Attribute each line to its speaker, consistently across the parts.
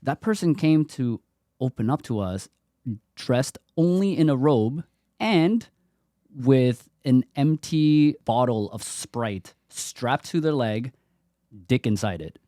Speaker 1: that person came to open up to us dressed only in a robe and with an empty bottle of Sprite strapped to their leg, dick inside it.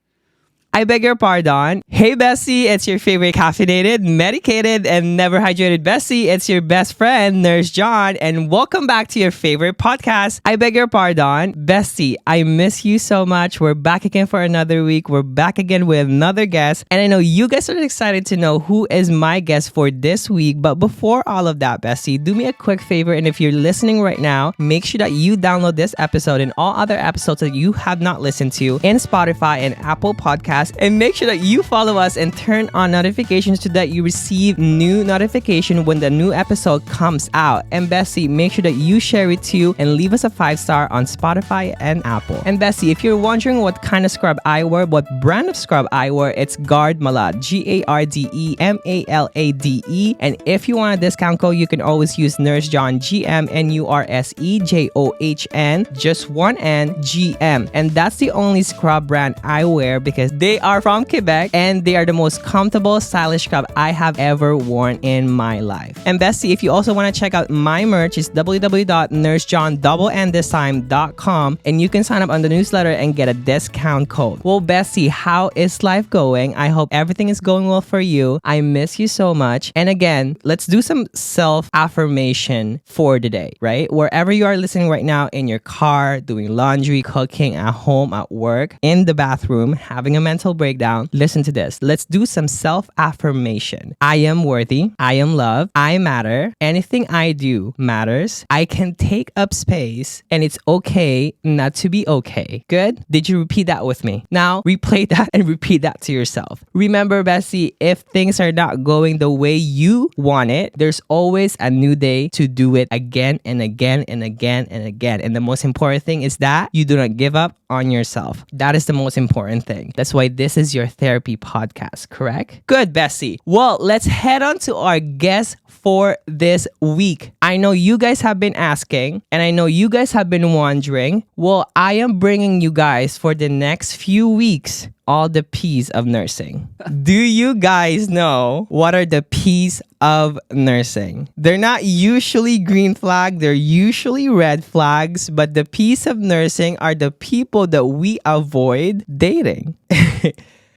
Speaker 2: I beg your pardon. Hey, Bessie, it's your favorite caffeinated, medicated, and never hydrated Bessie. It's your best friend, Nurse John, and welcome back to your favorite podcast. I beg your pardon. Bessie, I miss you so much. We're back again for another week. We're back again with another guest, and I know you guys are excited to know who is my guest for this week. But before all of that, Bessie, do me a quick favor, and if you're listening right now, make sure that you download this episode and all other episodes that you have not listened to in Spotify and Apple Podcasts. And make sure that you follow us and turn on notifications so that you receive new notification when the new episode comes out. And Bessie, make sure that you share it too and leave us a 5-star on Spotify and Apple. And Bessie, if you're wondering what kind of scrub I wear, what brand of scrub I wear, it's Guard Malade, GARDEMALADE. And if you want a discount code, you can always use Nurse John, GMNURSEJOHN, just one N, GM. And that's the only scrub brand I wear because they are from Quebec and they are the most comfortable, stylish scrub I have ever worn in my life. And Bessie, if you also want to check out my merch, it's www.nursejohnthisTime.com and you can sign up on the newsletter and get a discount code. Well, Bessie, how is life going? I hope everything is going well for you. I miss you so much. And again, let's do some self-affirmation for today, right? Wherever you are listening right now, in your car, doing laundry, cooking, at home, at work, in the bathroom, having a mental breakdown, listen to this. Let's do some self-affirmation. I am worthy. I am loved. I matter. Anything I do matters. I can take up space and it's okay not to be okay. Good? Did you repeat that with me? Now replay that and repeat that to yourself. Remember, Bessie, if things are not going the way you want it, there's always a new day to do it again and again and again and again. And the most important thing is that you do not give up on yourself. That is the most important thing. That's why this is your therapy podcast, correct? Good, Bessie. Well, let's head on to our guest for this week. I know you guys have been asking, and I know you guys have been wondering. Well, I am bringing you guys for the next few weeks all the P's of nursing. Do you guys know what are the P's of nursing? They're not usually green flag, they're usually red flags, but the P's of nursing are the people that we avoid dating.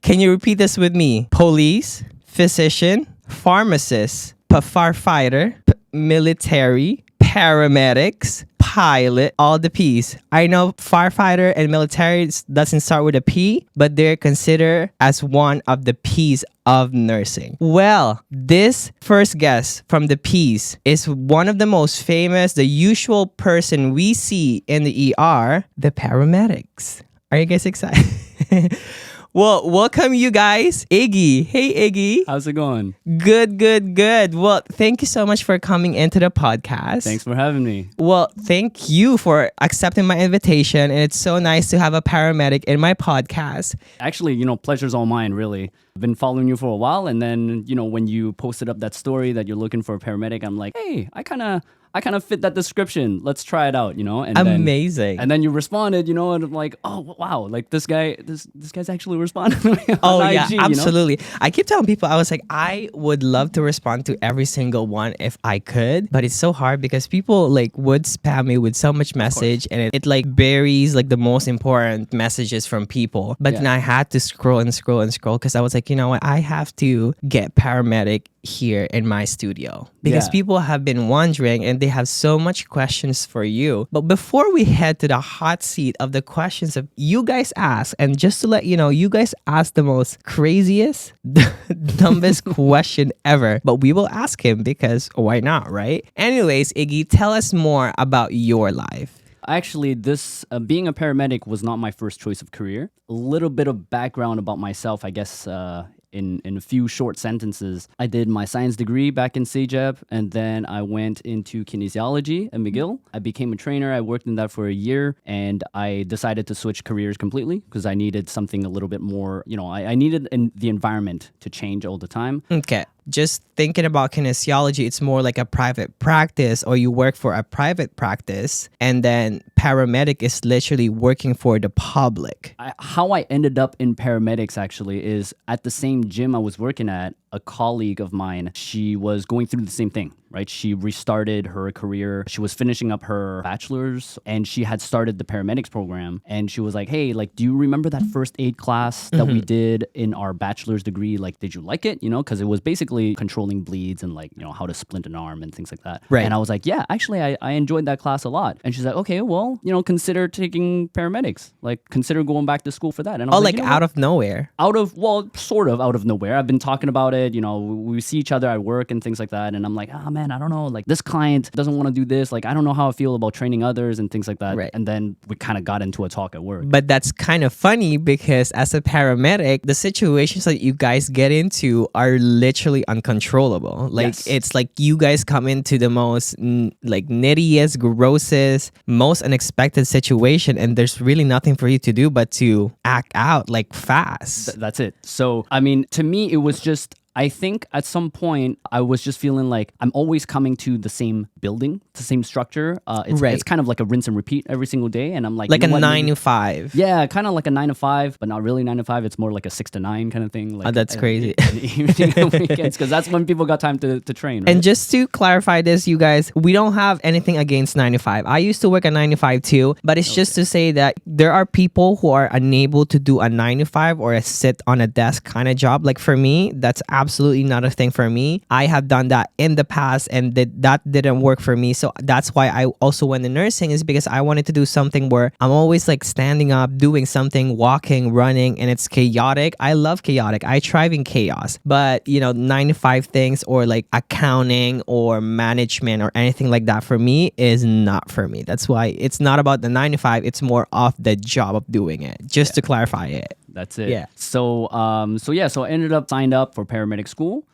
Speaker 2: Can you repeat this with me? Police, physician, pharmacist, firefighter, military, paramedics, pilot, all the P's. I know firefighter and military doesn't start with a P, but they're considered as one of the P's of nursing. Well, this first guest from the P's is one of the most famous, the usual person we see in the ER, the paramedics. Are you guys excited? Well, welcome you guys. Iggy. Hey, Iggy.
Speaker 1: How's it going?
Speaker 2: Good. Well, thank you so much for coming into the podcast.
Speaker 1: Thanks for having me.
Speaker 2: Well, thank you for accepting my invitation. And it's so nice to have a paramedic in my podcast.
Speaker 1: Actually, pleasure's all mine, really. I've been following you for a while. And then, when you posted up that story that you're looking for a paramedic, I'm like, hey, I kind of fit that description. Let's try it out, And
Speaker 2: amazing.
Speaker 1: Then you responded, and I'm like, oh wow, like this guy's actually responding to me on IG,
Speaker 2: absolutely. I keep telling people, I was like, I would love to respond to every single one if I could, but it's so hard because people would spam me with so much message and it buries the most important messages from people. But then I had to scroll because I was like, you know what, I have to get paramedic here in my studio because people have been wondering and they have so much questions for you. But before we head to the hot seat of the questions that you guys ask, and just to let you know, you guys ask the most craziest, dumbest question ever, but we will ask him because why not, right? Anyways, Iggy, tell us more about your life.
Speaker 1: Actually, this being a paramedic was not my first choice of career. A little bit of background about myself, I guess, in a few short sentences. I did my science degree back in CEGEP, and then I went into kinesiology at McGill. I became a trainer. I worked in that for a year, and I decided to switch careers completely because I needed something a little bit more, I needed the environment to change all the time.
Speaker 2: Okay. just thinking about kinesiology, it's more like a private practice, or you work for a private practice, and then paramedic is literally working for the public.
Speaker 1: How I ended up in paramedics actually is at the same gym I was working at, a colleague of mine, she was going through the same thing, right? She restarted her career. She was finishing up her bachelor's and she had started the paramedics program. And she was like, hey, like, do you remember that first aid class that we did in our bachelor's degree? Like, did you like it? You know, because it was basically controlling bleeds and like, you know, how to splint an arm and things like that.
Speaker 2: Right.
Speaker 1: And I was like, yeah, actually, I enjoyed that class a lot. And she's like, okay, well, you know, consider taking paramedics. Like, consider going back to school for that. And I was
Speaker 2: Like
Speaker 1: you know
Speaker 2: out
Speaker 1: what?
Speaker 2: of nowhere.
Speaker 1: Well, sort of out of nowhere. I've been talking about it, you know, we see each other at work and things like that. And I'm like, oh man, I don't know. Like this client doesn't want to do this. Like, I don't know how I feel about training others and things like that.
Speaker 2: Right.
Speaker 1: And then we kind of got into a talk at work.
Speaker 2: But that's kind of funny because as a paramedic, the situations that you guys get into are literally uncontrollable. Like
Speaker 1: Yes.
Speaker 2: it's like you guys come into the most like nittiest, grossest, most unexpected situation, and there's really nothing for you to do but to act out like fast.
Speaker 1: That's it. So, I mean, to me, it was just, I think at some point I was just feeling like I'm always coming to the same building, the same structure.
Speaker 2: Right.
Speaker 1: It's kind of like a rinse and repeat every single day. And I'm like,
Speaker 2: Like
Speaker 1: you
Speaker 2: a
Speaker 1: know what,
Speaker 2: 9
Speaker 1: maybe-
Speaker 2: to 5.
Speaker 1: Yeah, kind of like a 9 to 5, but not really 9 to 5. It's more like a 6 to 9 kind of thing. Like
Speaker 2: That's crazy.
Speaker 1: In the evening and weekends, because that's when people got time to train. Right?
Speaker 2: And just to clarify this, you guys, we don't have anything against 9 to 5. I used to work at 9 to 5 too, but it's just to say that there are people who are unable to do a 9 to 5 or a sit on a desk kind of job. Like for me, that's absolutely not a thing for me. I have done that in the past and that didn't work for me. So that's why I also went to nursing, is because I wanted to do something where I'm always like standing up, doing something, walking, running, and it's chaotic. I love chaotic. I thrive in chaos. But, you know, 9 to 5 things or like accounting or management or anything like that for me is not for me. That's why it's not about the 9 to 5. It's more of the job of doing it, just to clarify it.
Speaker 1: That's it.
Speaker 2: Yeah.
Speaker 1: So I ended up signed up for paramedic school,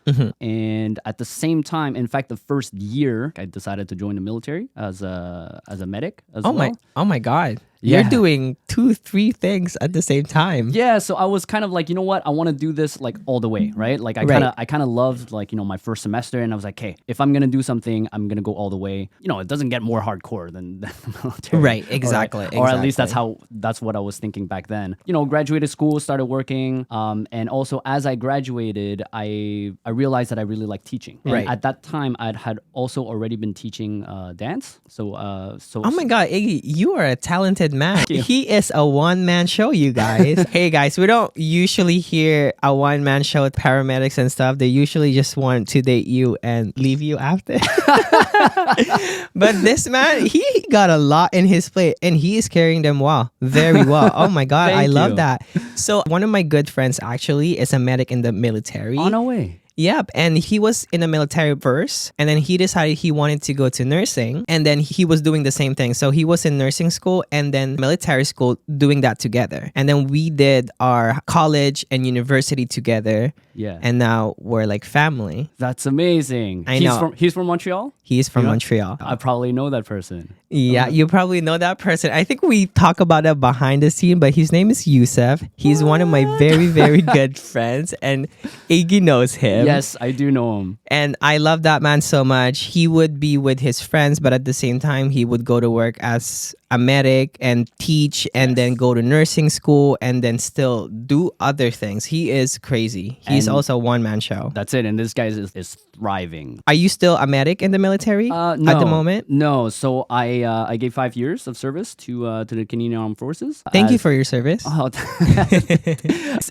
Speaker 1: and at the same time, in fact, the first year, I decided to join the military as a medic as well.
Speaker 2: Oh my God.
Speaker 1: Yeah.
Speaker 2: You're doing 2-3 things at the same time.
Speaker 1: Yeah, so I was kind of like, you know what, I want to do this like all the way, right? Like I kind of loved like, you know, my first semester, and I was like, hey, if I'm gonna do something, I'm gonna go all the way. You know, it doesn't get more hardcore than the military,
Speaker 2: Right, exactly,
Speaker 1: Or at least
Speaker 2: exactly.
Speaker 1: that's what I was thinking back then. You know, graduated school, started working, and also as I graduated, I realized that I really liked teaching. And
Speaker 2: Right.
Speaker 1: at that time, I had also already been teaching dance. So
Speaker 2: Oh my God, Iggy, you are a talented man.
Speaker 1: you.
Speaker 2: He is a one-man show, you guys. Hey guys, we don't usually hear a one-man show with paramedics and stuff. They usually just want to date you and leave you after. But this man, he got a lot in his plate and he is carrying them very well. Oh my God, I
Speaker 1: Thank
Speaker 2: love
Speaker 1: you.
Speaker 2: that. So one of my good friends actually is a medic in the military.
Speaker 1: Oh, no way.
Speaker 2: Yep, and he was in the military first, and then he decided he wanted to go to nursing, and then he was doing the same thing. So he was in nursing school and then military school doing that together. And then we did our college and university together.
Speaker 1: Yeah.
Speaker 2: And now we're like family.
Speaker 1: That's amazing.
Speaker 2: I know.
Speaker 1: He's from Montreal?
Speaker 2: He's from
Speaker 1: Yeah.
Speaker 2: Montreal.
Speaker 1: I probably know that person.
Speaker 2: Yeah, you probably know that person. I think we talk about that behind the scene, but his name is Yusuf. He's one of my very, very good friends, and Iggy knows him.
Speaker 1: Yes, I do know him.
Speaker 2: And I love that man so much. He would be with his friends, but at the same time, he would go to work as a medic and teach and then go to nursing school and then still do other things. He is crazy. He's
Speaker 1: And-
Speaker 2: also a one-man show.
Speaker 1: That's it. And this guy is thriving.
Speaker 2: Are you still a medic in the military
Speaker 1: No,
Speaker 2: at the moment?
Speaker 1: No. So I gave 5 years of service to the Canadian Armed Forces.
Speaker 2: Thank you
Speaker 1: as-
Speaker 2: for your service.
Speaker 1: Oh,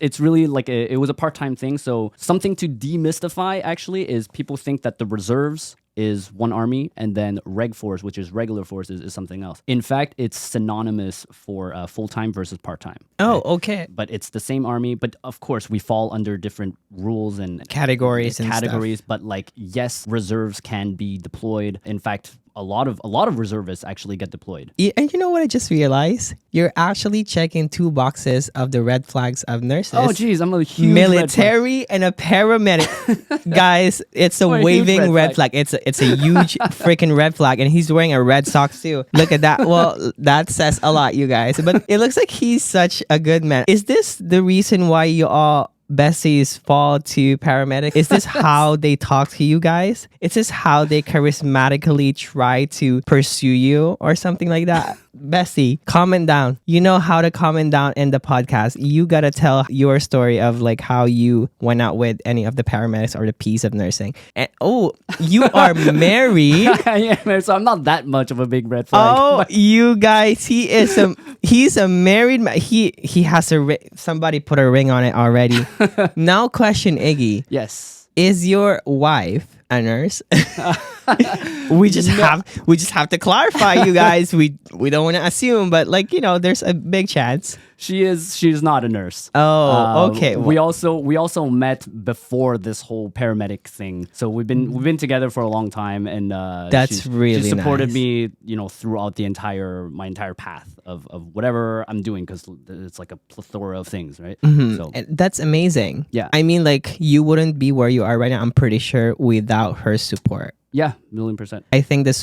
Speaker 1: it's really like it was a part-time thing. So something to demystify actually is people think that the reserves is one army and then reg force, which is regular forces, is something else. In fact, it's synonymous for full-time versus part-time.
Speaker 2: Oh, okay.
Speaker 1: But it's the same army. But of course, we fall under different rules and
Speaker 2: Categories and
Speaker 1: categories. But like, yes, reserves can be deployed. In fact, a lot of reservists actually get deployed.
Speaker 2: And you know what I just realized? You're actually checking 2 boxes of the red flags of nurses.
Speaker 1: Oh, geez, I'm a huge red flag.
Speaker 2: Military and a paramedic. Guys, it's a
Speaker 1: What a huge
Speaker 2: waving
Speaker 1: red
Speaker 2: red flag. It's a huge freaking red flag, and he's wearing a red socks too. Look at that. Well, that says a lot, you guys. But it looks like he's such a good man. Is this the reason why you all Bessie's fall to paramedic? Is this how they talk to you guys? Is this how they charismatically try to pursue you or something like that? Bessie, comment down. You know how to comment down in the podcast. You gotta tell your story of like how you went out with any of the paramedics or the piece of nursing. And you are married.
Speaker 1: Yeah, so I'm not that much of a big red flag.
Speaker 2: Oh, you guys, he's a married man. He has a somebody put a ring on it already. Now, question, Iggy.
Speaker 1: Yes.
Speaker 2: Is your wife a nurse? we just have to clarify, you guys. We don't want to assume, but like, you know, there's a big chance.
Speaker 1: She's not a nurse.
Speaker 2: Oh, okay.
Speaker 1: We also met before this whole paramedic thing. So we've been together for a long time, and
Speaker 2: that's really
Speaker 1: she supported
Speaker 2: nice.
Speaker 1: me, you know, throughout my entire path of whatever I'm doing, because it's like a plethora of things, right? So
Speaker 2: And that's amazing.
Speaker 1: Yeah.
Speaker 2: I mean, like, you wouldn't be where you are right now, I'm pretty sure, without her support.
Speaker 1: yeah, 1,000,000%.
Speaker 2: I think the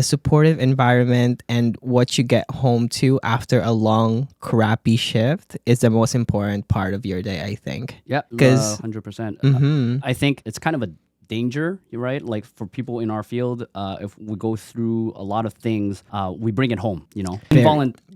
Speaker 2: supportive environment and what you get home to after a long, crappy shift is the most important part of your day, I think.
Speaker 1: Yeah,
Speaker 2: 'Cause-
Speaker 1: 100%.
Speaker 2: Mhm.
Speaker 1: I think it's kind of a danger, right? Like for people in our field, if we go through a lot of things, we bring it home, you know,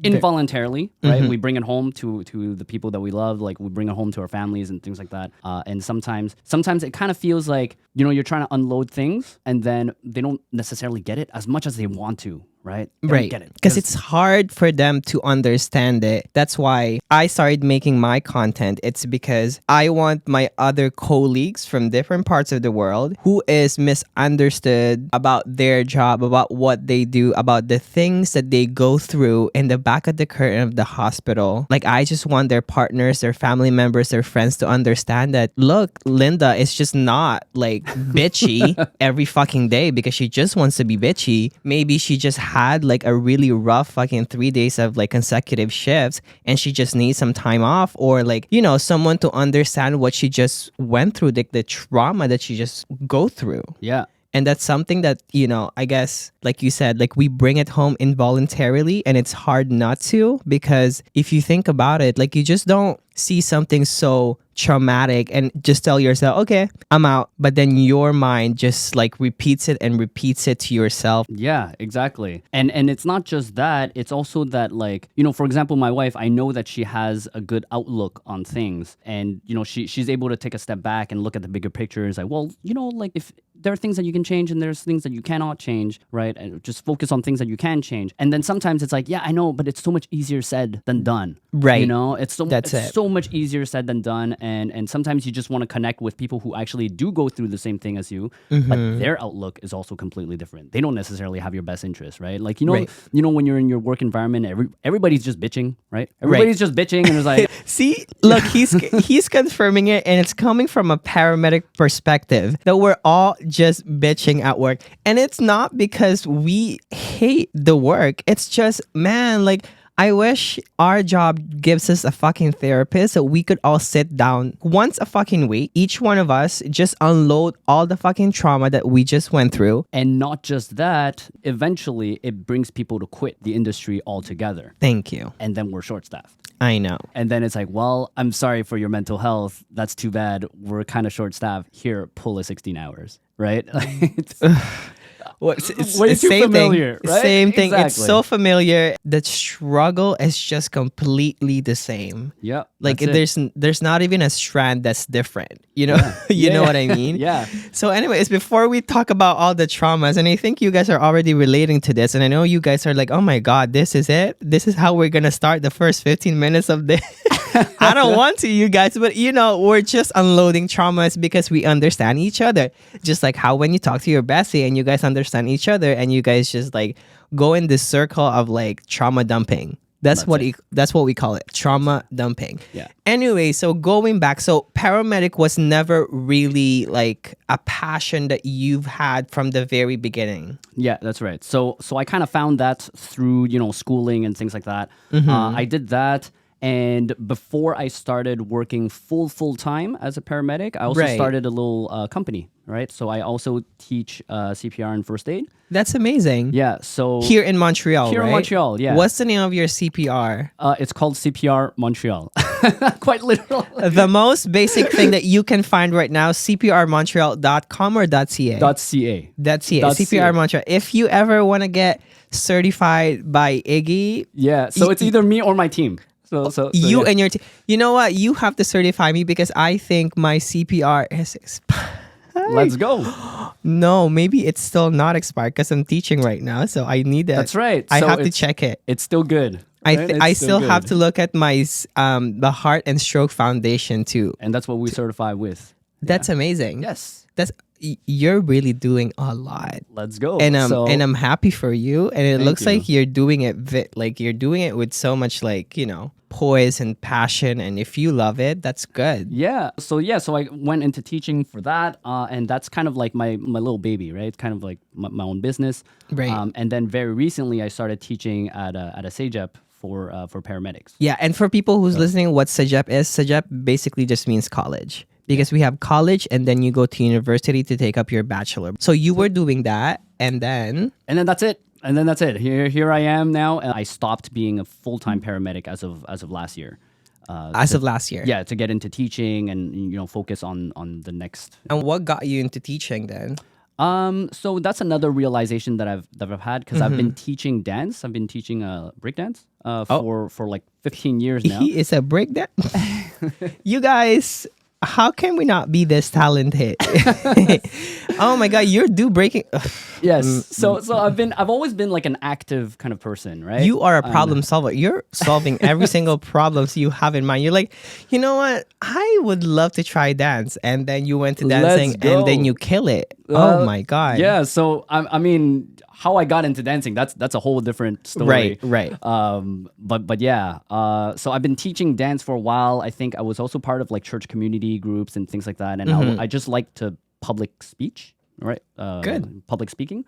Speaker 1: involuntarily, right? We bring it home to the people that we love, like we bring it home to our families and things like that. And sometimes it kind of feels like, you know, you're trying to unload things and then they don't necessarily get it as much as they want to. Right? They don't
Speaker 2: Right.
Speaker 1: get it.
Speaker 2: Because it's hard for them to understand it. That's why I started making my content. It's because I want my other colleagues from different parts of the world who is misunderstood about their job, about what they do, about the things that they go through in the back of the curtain of the hospital. Like, I just want their partners, their family members, their friends to understand that, look, Linda is just not like bitchy every fucking day because she just wants to be bitchy. Maybe she just had like a really rough fucking 3 days of like consecutive shifts and she just needs some time off, or like, you know, someone to understand what she just went through, like the trauma that she just go through.
Speaker 1: Yeah.
Speaker 2: And that's something that, you know, I guess, like you said, like we bring it home involuntarily, and it's hard not to, because if you think about it, like you just don't see something so traumatic and just tell yourself, okay, I'm out. But then your mind just like repeats it and repeats it to yourself.
Speaker 1: Yeah, exactly. And it's not just that, it's also that, like, you know, for example, my wife, I know that she has a good outlook on things, and, you know, she's able to take a step back and look at the bigger picture. It's like, well, you know, like if there are things that you can change and there's things that you cannot change, right? And just focus on things that you can change. And then sometimes it's like, yeah, I know, but it's so much easier said than done.
Speaker 2: Right.
Speaker 1: You know, it's so much easier said than done. And sometimes you just want to connect with people who actually do go through the same thing as you, but their outlook is also completely different. They don't necessarily have your best interest, right? Like, you know,
Speaker 2: Right.
Speaker 1: you know, when you're in your work environment, everybody's just bitching, right? Everybody's just bitching, and it's like,
Speaker 2: See, look, he's confirming it, and it's coming from a paramedic perspective that we're all just bitching at work. And it's not because we hate the work. It's just, man, like, I wish our job gives us a fucking therapist so we could all sit down once a fucking week, each one of us just unload all the fucking trauma that we just went through.
Speaker 1: and not just that, eventually it brings people to quit the industry altogether.
Speaker 2: Thank you.
Speaker 1: And then we're short-staffed.
Speaker 2: I know.
Speaker 1: And then it's like, well, I'm sorry for your mental health. That's too bad. We're kind of short-staffed. Here, pull a 16 hours, right?
Speaker 2: Well, it's
Speaker 1: Way too
Speaker 2: same
Speaker 1: familiar,
Speaker 2: thing.
Speaker 1: right?
Speaker 2: Same thing. It's
Speaker 1: Exactly.
Speaker 2: so familiar. The struggle is just completely the same.
Speaker 1: Yeah.
Speaker 2: Like
Speaker 1: that's it.
Speaker 2: there's not even a strand that's different. You know, you know what I mean?
Speaker 1: Yeah.
Speaker 2: So anyways, before we talk about all the traumas, and I think you guys are already relating to this, and I know you guys are like, oh my God, this is it? This is how we're gonna start the first 15 minutes of this. I don't want to, you guys, but you know, we're just unloading traumas because we understand each other. Just like how when you talk to your bestie and you guys understand each other and you guys just like go in this circle of like trauma dumping. That's what we call it, trauma dumping.
Speaker 1: Yeah.
Speaker 2: Anyway, so going back, so paramedic was never really like a passion that you've had from the very beginning.
Speaker 1: Yeah, that's right. So I kind of found that through, you know, schooling and things like that. I did that. And before I started working full time as a paramedic, I also
Speaker 2: Right.
Speaker 1: started a little company, right? So I also teach CPR and first aid.
Speaker 2: That's amazing.
Speaker 1: Yeah, so
Speaker 2: Here in Montreal,
Speaker 1: Here in
Speaker 2: right?
Speaker 1: Montreal, yeah.
Speaker 2: What's the name of your CPR?
Speaker 1: It's called CPR Montreal. Quite literal.
Speaker 2: The most basic thing that you can find right now, cprmontreal.com or .ca?
Speaker 1: .ca.
Speaker 2: .ca.
Speaker 1: .ca.
Speaker 2: CPR Montreal. If you ever want to get certified by Iggy,
Speaker 1: Yeah, so it's either me or my team. So
Speaker 2: you
Speaker 1: yeah.
Speaker 2: and your team. You know what? You have to certify me because I think my CPR is expired.
Speaker 1: Let's go.
Speaker 2: No, maybe it's still not expired because I'm teaching right now. So I need that.
Speaker 1: That's right.
Speaker 2: I
Speaker 1: So
Speaker 2: have to
Speaker 1: it's-
Speaker 2: check it.
Speaker 1: It's still good. right? It's
Speaker 2: I still have
Speaker 1: good.
Speaker 2: to look at my the Heart and Stroke Foundation too.
Speaker 1: And that's what we certify with.
Speaker 2: That's amazing.
Speaker 1: Yes.
Speaker 2: You're really doing a lot.
Speaker 1: Let's go.
Speaker 2: And
Speaker 1: So-
Speaker 2: I'm happy for you. And it
Speaker 1: Thank
Speaker 2: looks
Speaker 1: you.
Speaker 2: like you're doing it like you're doing it with so much poise and passion. And if you love it, that's good.
Speaker 1: Yeah. So I went into teaching for that, and that's kind of like my little baby, right? It's kind of like my own business.
Speaker 2: Right.
Speaker 1: And then very recently, I started teaching at a CEGEP for paramedics.
Speaker 2: Yeah, and for people who's listening, what SAJEP is, SAJEP basically just means college. Because we have college and then you go to university to take up your bachelor. So you were doing that and then...
Speaker 1: And then that's it. Here I am now, and I stopped being a full-time paramedic as of last year.
Speaker 2: As of last year.
Speaker 1: Yeah, to get into teaching and focus on the next.
Speaker 2: And what got you into teaching then?
Speaker 1: So that's another realization that I've had because I've been teaching dance. I've been teaching breakdance for like 15 years now.
Speaker 2: He is a breakdown. You guys, how can we not be this talented? Oh my God, you're breaking.
Speaker 1: Yes. So I've always been like an active kind of person, right?
Speaker 2: You are a problem solver. You're solving every single problems you have in mind. You're like, you know what? I would love to try dance. And then you went to dancing and then you kill it. Oh my God.
Speaker 1: Yeah. So I mean, how I got into dancing, that's a whole different story.
Speaker 2: Right.
Speaker 1: But yeah. So I've been teaching dance for a while. I think I was also part of like church community groups and things like that. And I just like to public speech, right?
Speaker 2: Good.
Speaker 1: Public speaking.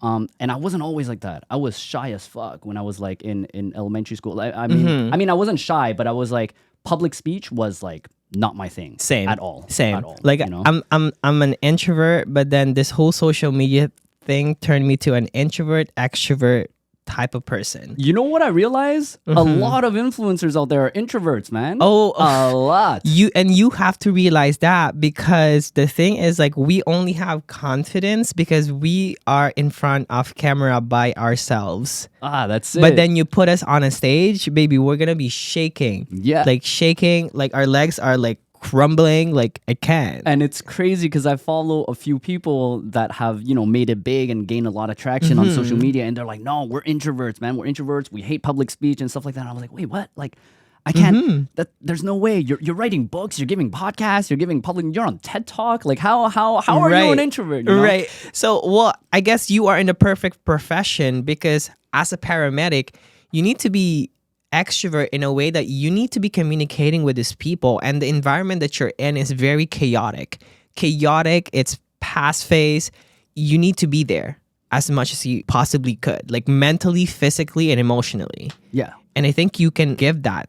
Speaker 1: And I wasn't always like that. I was shy as fuck when I was like in elementary school. I mean, I wasn't shy, but I was like, public speech was like not my thing.
Speaker 2: Same.
Speaker 1: At all.
Speaker 2: Same.
Speaker 1: At all,
Speaker 2: Like
Speaker 1: you know?
Speaker 2: I'm an introvert, but then this whole social media thing turned me to an introvert extrovert type of person.
Speaker 1: You know what I realize? A lot of influencers out there are introverts, man.
Speaker 2: Oh,
Speaker 1: a lot.
Speaker 2: You have to realize that because the thing is like we only have confidence because we are in front of camera by ourselves.
Speaker 1: That's it.
Speaker 2: But then you put us on a stage, baby, we're gonna be shaking.
Speaker 1: Yeah.
Speaker 2: Like shaking, like our legs are like crumbling, like I can't.
Speaker 1: And it's crazy because I follow a few people that have, made it big and gained a lot of traction on social media. And they're like, no, we're introverts, man. We're introverts. We hate public speech and stuff like that. And I was like, wait, what? Like, I can't, there's no way. You're writing books, you're giving podcasts, you're on TED Talk. Like, how are you an introvert? You know?
Speaker 2: Right. So, well, I guess you are in the perfect profession because as a paramedic, you need to be extrovert in a way that you need to be communicating with these people, and the environment that you're in is very chaotic. It's fast paced. You need to be there as much as you possibly could, like mentally, physically, and emotionally.
Speaker 1: Yeah.
Speaker 2: And I think you can give that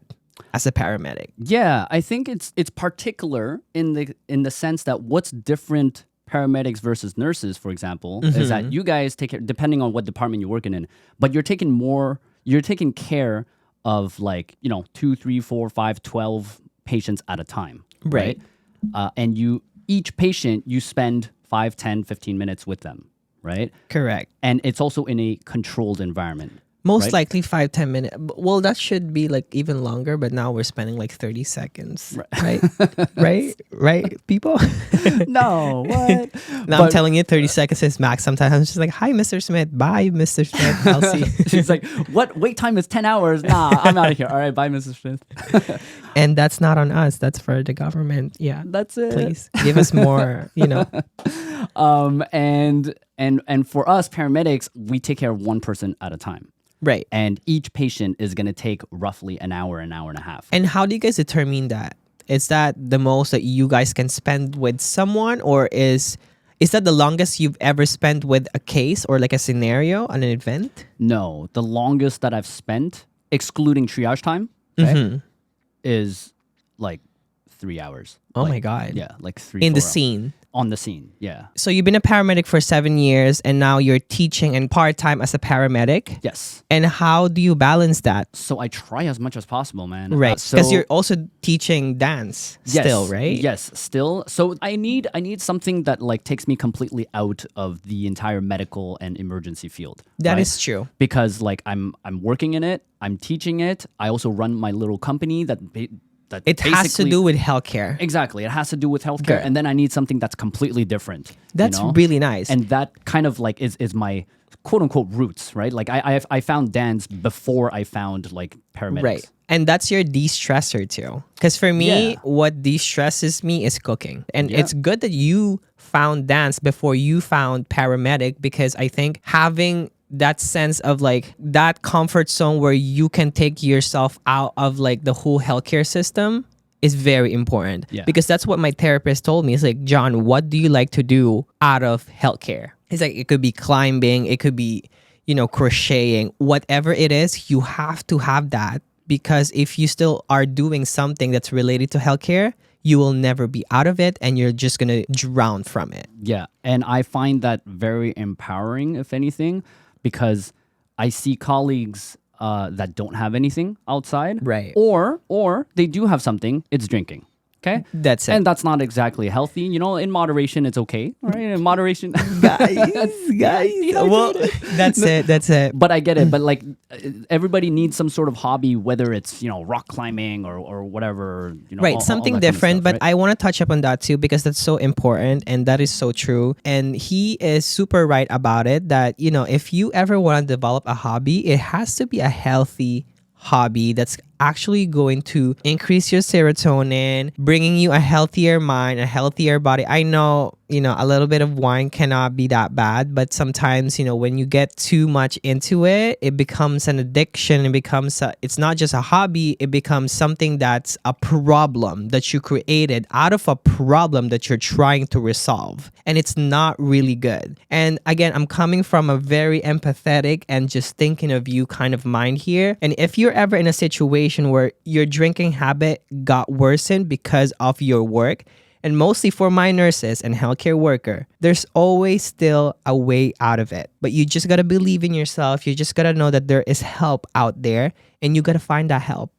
Speaker 2: as a paramedic.
Speaker 1: Yeah, I think it's particular in the sense that what's different paramedics versus nurses, for example, is that you guys take care, depending on what department you're working in, but you're taking care of 2, 3, 4, 5, 12 patients at a time.
Speaker 2: Right.
Speaker 1: And each patient, you spend 5, 10, 15 minutes with them, right?
Speaker 2: Correct.
Speaker 1: And it's also in a controlled environment.
Speaker 2: Most
Speaker 1: right?
Speaker 2: likely 5-10 minutes. Well, that should be like even longer, but now we're spending like 30 seconds. Right? right, people?
Speaker 1: No, what?
Speaker 2: Now I'm telling you, 30 seconds is max. Sometimes I'm just like, hi, Mr. Smith. Bye, Mr. Smith. I'll see.
Speaker 1: She's like, what? Wait time is 10 hours. Nah, I'm out of here. All right, bye, Mrs. Smith.
Speaker 2: And that's not on us. That's for the government. Yeah.
Speaker 1: That's it.
Speaker 2: Please give us more,
Speaker 1: And for us paramedics, we take care of one person at a time.
Speaker 2: Right.
Speaker 1: And each patient is going to take roughly an hour and a half.
Speaker 2: And how do you guys determine that? Is that the most that you guys can spend with someone, or is that the longest you've ever spent with a case or like a scenario on an event?
Speaker 1: No, the longest that I've spent, excluding triage time, okay, is like 3 hours.
Speaker 2: Oh
Speaker 1: Like,
Speaker 2: my God.
Speaker 1: Yeah, like three.
Speaker 2: In the
Speaker 1: 4 hours.
Speaker 2: scene.
Speaker 1: On the scene, yeah.
Speaker 2: So you've been a paramedic for 7 years and now you're teaching and part-time as a paramedic.
Speaker 1: Yes.
Speaker 2: And how do you balance that?
Speaker 1: So I try as much as possible, man.
Speaker 2: Right.
Speaker 1: So
Speaker 2: Because you're also teaching dance still,
Speaker 1: yes,
Speaker 2: right?
Speaker 1: Yes, still. So I need something that like takes me completely out of the entire medical and emergency field.
Speaker 2: That
Speaker 1: right?
Speaker 2: is true.
Speaker 1: Because like I'm working in it, I'm teaching it. I also run my little company that
Speaker 2: It has to
Speaker 1: basically-
Speaker 2: do with healthcare.
Speaker 1: Exactly. It has to do with healthcare.
Speaker 2: Good.
Speaker 1: And then I need something that's completely different.
Speaker 2: That's
Speaker 1: you know?
Speaker 2: really nice.
Speaker 1: And that kind of like is my quote unquote roots, right? Like I found dance before I found like paramedics.
Speaker 2: Right. And that's your de-stressor too. Because for me,
Speaker 1: Yeah.
Speaker 2: what de-stresses me is cooking. And
Speaker 1: Yeah.
Speaker 2: it's good that you found dance before you found paramedic, because I think having that sense of like that comfort zone where you can take yourself out of like the whole healthcare system is very important.
Speaker 1: Yeah.
Speaker 2: Because that's what my therapist told me. It's like, John, what do you like to do out of healthcare? It's like, it could be climbing, it could be, crocheting, whatever it is, you have to have that. Because if you still are doing something that's related to healthcare, you will never be out of it and you're just going to drown from it.
Speaker 1: Yeah. And I find that very empowering, if anything, because I see colleagues that don't have anything outside.
Speaker 2: Right.
Speaker 1: Or they do have something, it's drinking. Okay?
Speaker 2: That's it.
Speaker 1: And that's not exactly healthy. In moderation, it's okay. All right? In moderation.
Speaker 2: guys. Well, that's it.
Speaker 1: But I get it. But like everybody needs some sort of hobby, whether it's, rock climbing or whatever,
Speaker 2: Right, something
Speaker 1: that kind of
Speaker 2: different.
Speaker 1: stuff,
Speaker 2: But
Speaker 1: right?
Speaker 2: I want to touch up on that too, because that's so important and that is so true. And he is super right about it that, if you ever want to develop a hobby, it has to be a healthy hobby that's actually going to increase your serotonin, bringing you a healthier mind, a healthier body. I know, a little bit of wine cannot be that bad, but sometimes, when you get too much into it, it becomes an addiction. It becomes, it's not just a hobby, it becomes something that's a problem that you created out of a problem that you're trying to resolve. And it's not really good. And again, I'm coming from a very empathetic and just thinking of you kind of mind here. And if you're ever in a situation where your drinking habit got worsened because of your work, and mostly for my nurses and healthcare worker, there's always still a way out of it. But you just gotta believe in yourself. You just gotta know that there is help out there and you gotta find that help.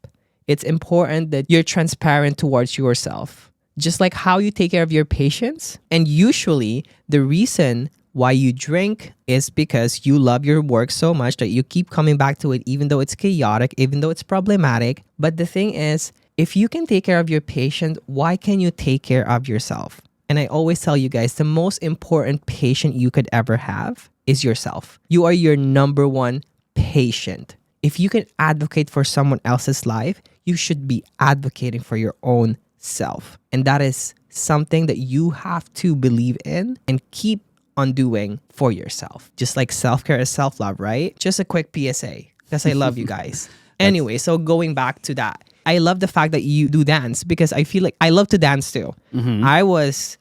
Speaker 2: It's important that you're transparent towards yourself, just like how you take care of your patients. And usually the reason why you drink is because you love your work so much that you keep coming back to it, even though it's chaotic, even though it's problematic. But the thing is, if you can take care of your patient, why can you take care of yourself? And I always tell you guys, the most important patient you could ever have is yourself. You are your number one patient. If you can advocate for someone else's life, you should be advocating for your own self. And that is something that you have to believe in and keep on doing for yourself. Just like self-care is self-love, right? Just a quick PSA, because I love you guys. Anyway, so going back to that, I love the fact that you do dance, because I feel like I love to dance too.
Speaker 1: Mm-hmm.
Speaker 2: I was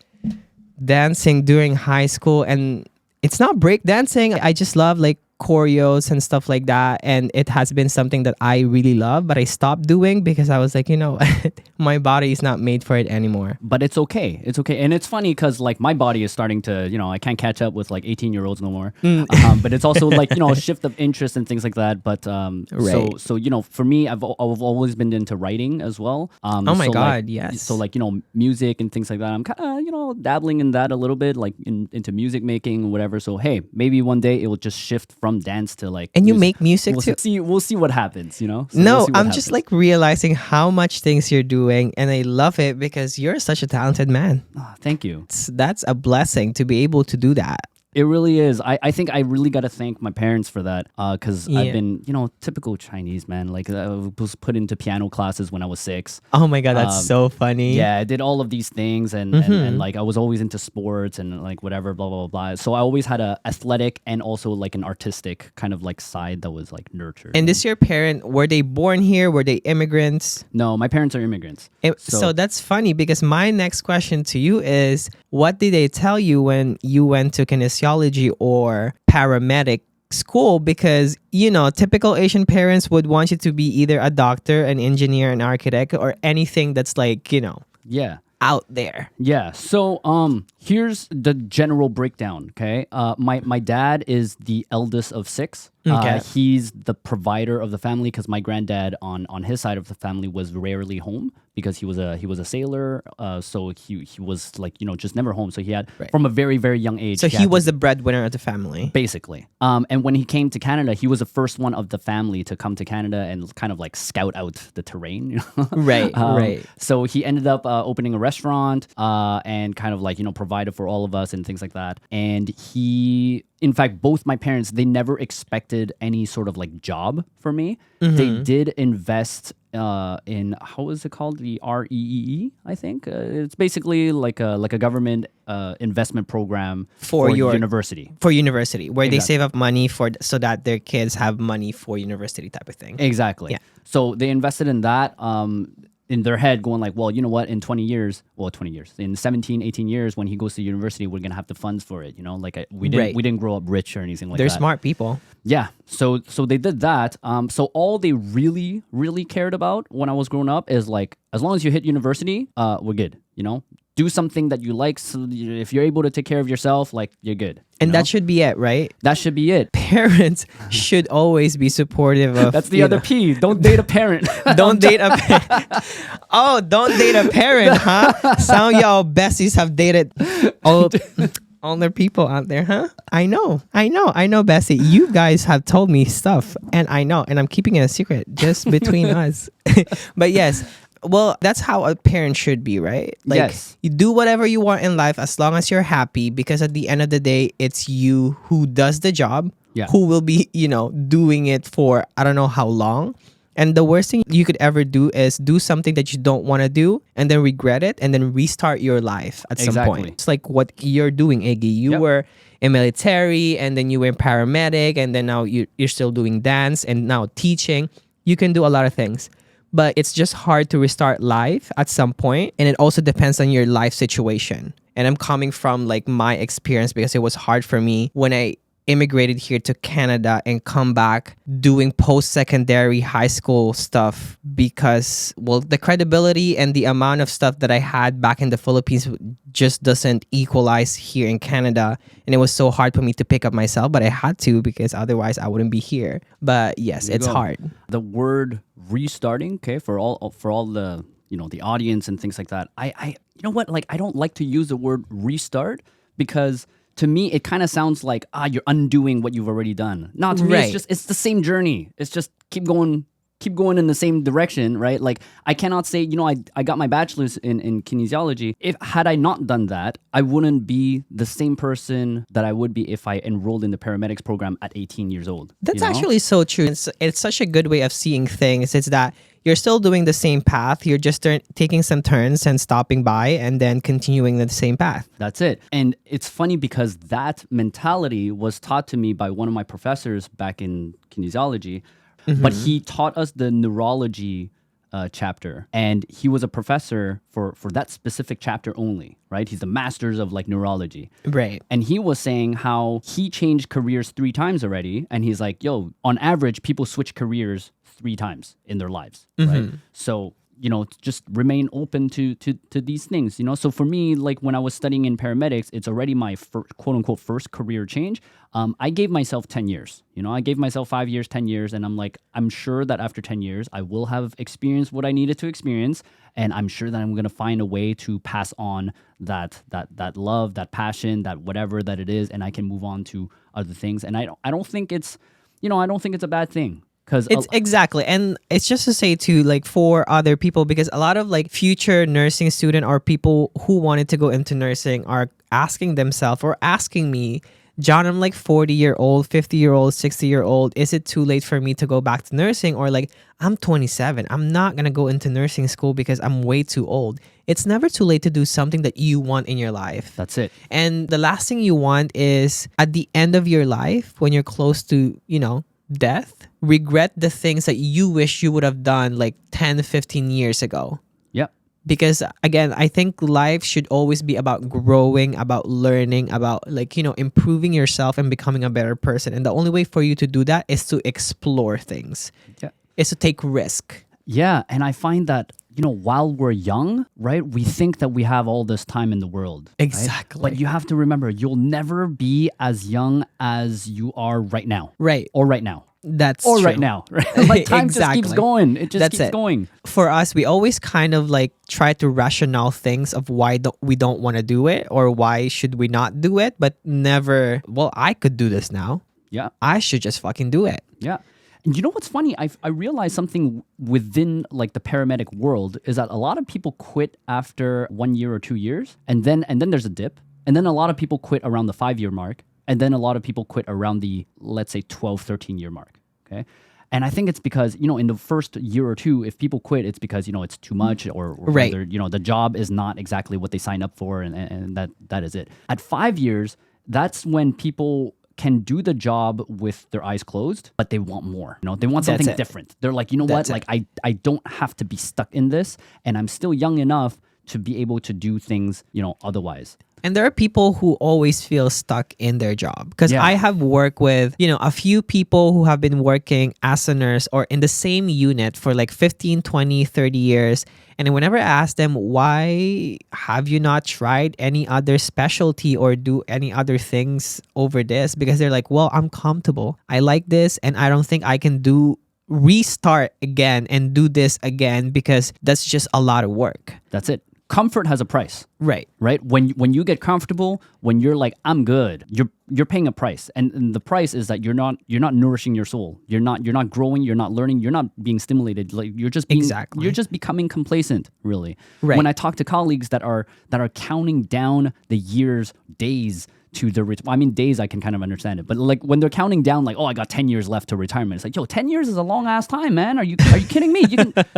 Speaker 2: dancing during high school, and it's not break dancing. I just love like choreos and stuff like that, and it has been something that I really love, but I stopped doing because I was like, my body is not made for it anymore.
Speaker 1: But it's okay. It's okay. And it's funny because like my body is starting to, I can't catch up with like 18-year-olds no more. But it's also like, a shift of interest and things like that. But
Speaker 2: Right.
Speaker 1: so for me, I've always been into writing as well.
Speaker 2: Oh my
Speaker 1: so,
Speaker 2: God,
Speaker 1: like,
Speaker 2: yes.
Speaker 1: So like, music and things like that. I'm kind of, dabbling in that a little bit, like into music making and whatever. So, hey, maybe one day it will just shift from dance to like.
Speaker 2: And you
Speaker 1: music.
Speaker 2: make music too?
Speaker 1: We'll see what happens, So
Speaker 2: No,
Speaker 1: we'll see what
Speaker 2: I'm just
Speaker 1: happens.
Speaker 2: like realizing how much things you're doing, and I love it because you're such a talented man.
Speaker 1: Thank you.
Speaker 2: That's a blessing to be able to do that.
Speaker 1: It really is. I think I really got to thank my parents for that because
Speaker 2: Yeah.
Speaker 1: I've been, typical Chinese, man. Like I was put into piano classes when I was 6.
Speaker 2: Oh my God, that's so funny.
Speaker 1: Yeah, I did all of these things and like I was always into sports and like whatever, blah, blah, blah. So I always had a athletic and also like an artistic kind of like side that was like nurtured.
Speaker 2: And this your parent, were they born here? Were they immigrants?
Speaker 1: No, my parents are immigrants.
Speaker 2: So that's funny, because my next question to you is, what did they tell you when you went to kinesiology or paramedic school because, typical Asian parents would want you to be either a doctor, an engineer, an architect, or anything that's like,
Speaker 1: Yeah.
Speaker 2: out there.
Speaker 1: Yeah. So here's the general breakdown. Okay. My dad is the eldest of six.
Speaker 2: Okay.
Speaker 1: He's the provider of the family because my granddad on his side of the family was rarely home because he was a sailor. So he was like, just never home. So he had from a very, very young age.
Speaker 2: So he was the breadwinner of the family.
Speaker 1: Basically. And when he came to Canada, he was the first one of the family to come to Canada and kind of like scout out the terrain.
Speaker 2: Right, right.
Speaker 1: So he ended up opening a restaurant and kind of like, provided for all of us and things like that. And in fact, both my parents, they never expected any sort of like job for me. They did invest in, how is it called? The REEE, I think. It's basically like a government investment program for
Speaker 2: your
Speaker 1: university.
Speaker 2: For university, where they
Speaker 1: Exactly.
Speaker 2: save up money so that their kids have money for university type of thing.
Speaker 1: Exactly.
Speaker 2: Yeah.
Speaker 1: So they invested in that in their head going like, well, you know what, in 20 years, in 17, 18 years, when he goes to university, we're going to have the funds for it. Like we didn't grow up rich or anything like
Speaker 2: They're
Speaker 1: that.
Speaker 2: smart people.
Speaker 1: Yeah. So they did that. So all they really, really cared about when I was growing up is like, as long as you hit university, we're good. Do something that you like. So if you're able to take care of yourself, like you're good.
Speaker 2: And that should be it, right?
Speaker 1: That should be it.
Speaker 2: Parents should always be supportive of.
Speaker 1: That's the other P. Don't date a parent.
Speaker 2: Don't date a parent. Oh, don't date a parent, huh? Some of y'all besties have dated all their people out there, huh? I know, Bessie. You guys have told me stuff, and I know, and I'm keeping it a secret just between us. But yes. Well, that's how a parent should be, right? Like,
Speaker 1: Yes.
Speaker 2: You do whatever you want in life as long as you're happy, because at the end of the day, it's you who does the job, who will be, doing it for I don't know how long. And the worst thing you could ever do is do something that you don't want to do and then regret it and then restart your life at some point. It's like what you're doing, Iggy. You were in military, and then you were in paramedic, and then now you're still doing dance and now teaching. You can do a lot of things. But it's just hard to restart life at some point, and it also depends on your life situation. And I'm coming from like my experience because it was hard for me when I immigrated here to Canada and come back doing post-secondary high school stuff because, well, the credibility and the amount of stuff that I had back in the Philippines just doesn't equalize here in Canada. And it was so hard for me to pick up myself, but I had to because otherwise I wouldn't be here. But yes, it's hard.
Speaker 1: The word restarting, okay, for all the the audience and things like that. I you know what, like I don't like to use the word restart because to me it kind of sounds like you're undoing what you've already done. No, to me it's the same journey. It's just keep going in the same direction, right? Like I cannot say, I got my bachelor's in kinesiology. Had I not done that, I wouldn't be the same person that I would be if I enrolled in the paramedics program at 18 years old.
Speaker 2: That's actually so true. It's such a good way of seeing things. It's that you're still doing the same path. You're just taking some turns and stopping by and then continuing the same path.
Speaker 1: That's it. And it's funny because that mentality was taught to me by one of my professors back in kinesiology. But he taught us the neurology chapter, and he was a professor for that specific chapter only, right? He's the masters of like neurology.
Speaker 2: Right.
Speaker 1: And he was saying how he changed careers 3 times already. And he's like, yo, on average, people switch careers 3 times in their lives, right? So, just remain open to these things, So for me, like when I was studying in paramedics, it's already my quote unquote first career change. I gave myself 10 years, I gave myself 5 years, 10 years. And I'm like, I'm sure that after 10 years, I will have experienced what I needed to experience. And I'm sure that I'm going to find a way to pass on that love, that passion, that whatever that it is. And I can move on to other things. And I don't think it's, I don't think it's a bad thing.
Speaker 2: It's exactly. And it's just to say too, like for other people, because a lot of like future nursing student or people who wanted to go into nursing are asking themselves or asking me, John, I'm like 40-year-old, 50-year-old, 60-year-old. Is it too late for me to go back to nursing? Or like, I'm 27. I'm not going to go into nursing school because I'm way too old. It's never too late to do something that you want in your life.
Speaker 1: That's it.
Speaker 2: And the last thing you want is at the end of your life, when you're close to, death, regret the things that you wish you would have done like 10, 15 years ago.
Speaker 1: Yep.
Speaker 2: Because again, I think life should always be about growing, about learning, about like, improving yourself and becoming a better person. And the only way for you to do that is to explore things,
Speaker 1: Yeah.
Speaker 2: is to take risk.
Speaker 1: Yeah, and I find that, while we're young, right, we think that we have all this time in the world. right?
Speaker 2: Exactly.
Speaker 1: But you have to remember, you'll never be as young as you are right now.
Speaker 2: Right.
Speaker 1: Or right now.
Speaker 2: That's
Speaker 1: Or
Speaker 2: true.
Speaker 1: right now. Right? Like time just keeps
Speaker 2: Exactly.
Speaker 1: going. It just
Speaker 2: That's
Speaker 1: keeps
Speaker 2: it.
Speaker 1: going.
Speaker 2: For us, we always kind of like try to rationale things of why we don't want to do it or why should we not do it, but never, well, I could do this now.
Speaker 1: Yeah.
Speaker 2: I should just fucking do it.
Speaker 1: Yeah. And you know what's funny? I realized something within like the paramedic world is that a lot of people quit after 1 year or 2 years, and then there's a dip, and then a lot of people quit around the 5-year mark, and then a lot of people quit around the, let's say, 12, 13-year mark. Okay. And I think it's because, in the first year or two, if people quit, it's because, it's too much or
Speaker 2: Right.
Speaker 1: the job is not exactly what they signed up for, and that is it. At 5 years, that's when people can do the job with their eyes closed, but they want more. They want
Speaker 2: That's
Speaker 1: something
Speaker 2: it.
Speaker 1: different. They're like, you know what?
Speaker 2: That's it.
Speaker 1: Like I don't have to be stuck in this, and I'm still young enough to be able to do things, otherwise.
Speaker 2: And there are people who always feel stuck in their job. Because
Speaker 1: Yeah.
Speaker 2: I have worked with, a few people who have been working as a nurse or in the same unit for like 15, 20, 30 years. And whenever I ask them, why have you not tried any other specialty or do any other things over this? Because they're like, well, I'm comfortable. I like this and I don't think I can restart again and do this again because that's just a lot of work.
Speaker 1: That's it. Comfort has a price.
Speaker 2: Right.
Speaker 1: Right? When you get comfortable, when you're like, I'm good, you're paying a price. And the price is that you're not nourishing your soul. You're not growing, you're not learning, you're not being stimulated. Like you're just becoming complacent, really.
Speaker 2: Right.
Speaker 1: When I talk to colleagues that are counting down the years, days to the days I can kind of understand it, but like when they're counting down, like, oh, I got 10 years left to retirement. It's like, yo, 10 years is a long ass time, man. Are you kidding me?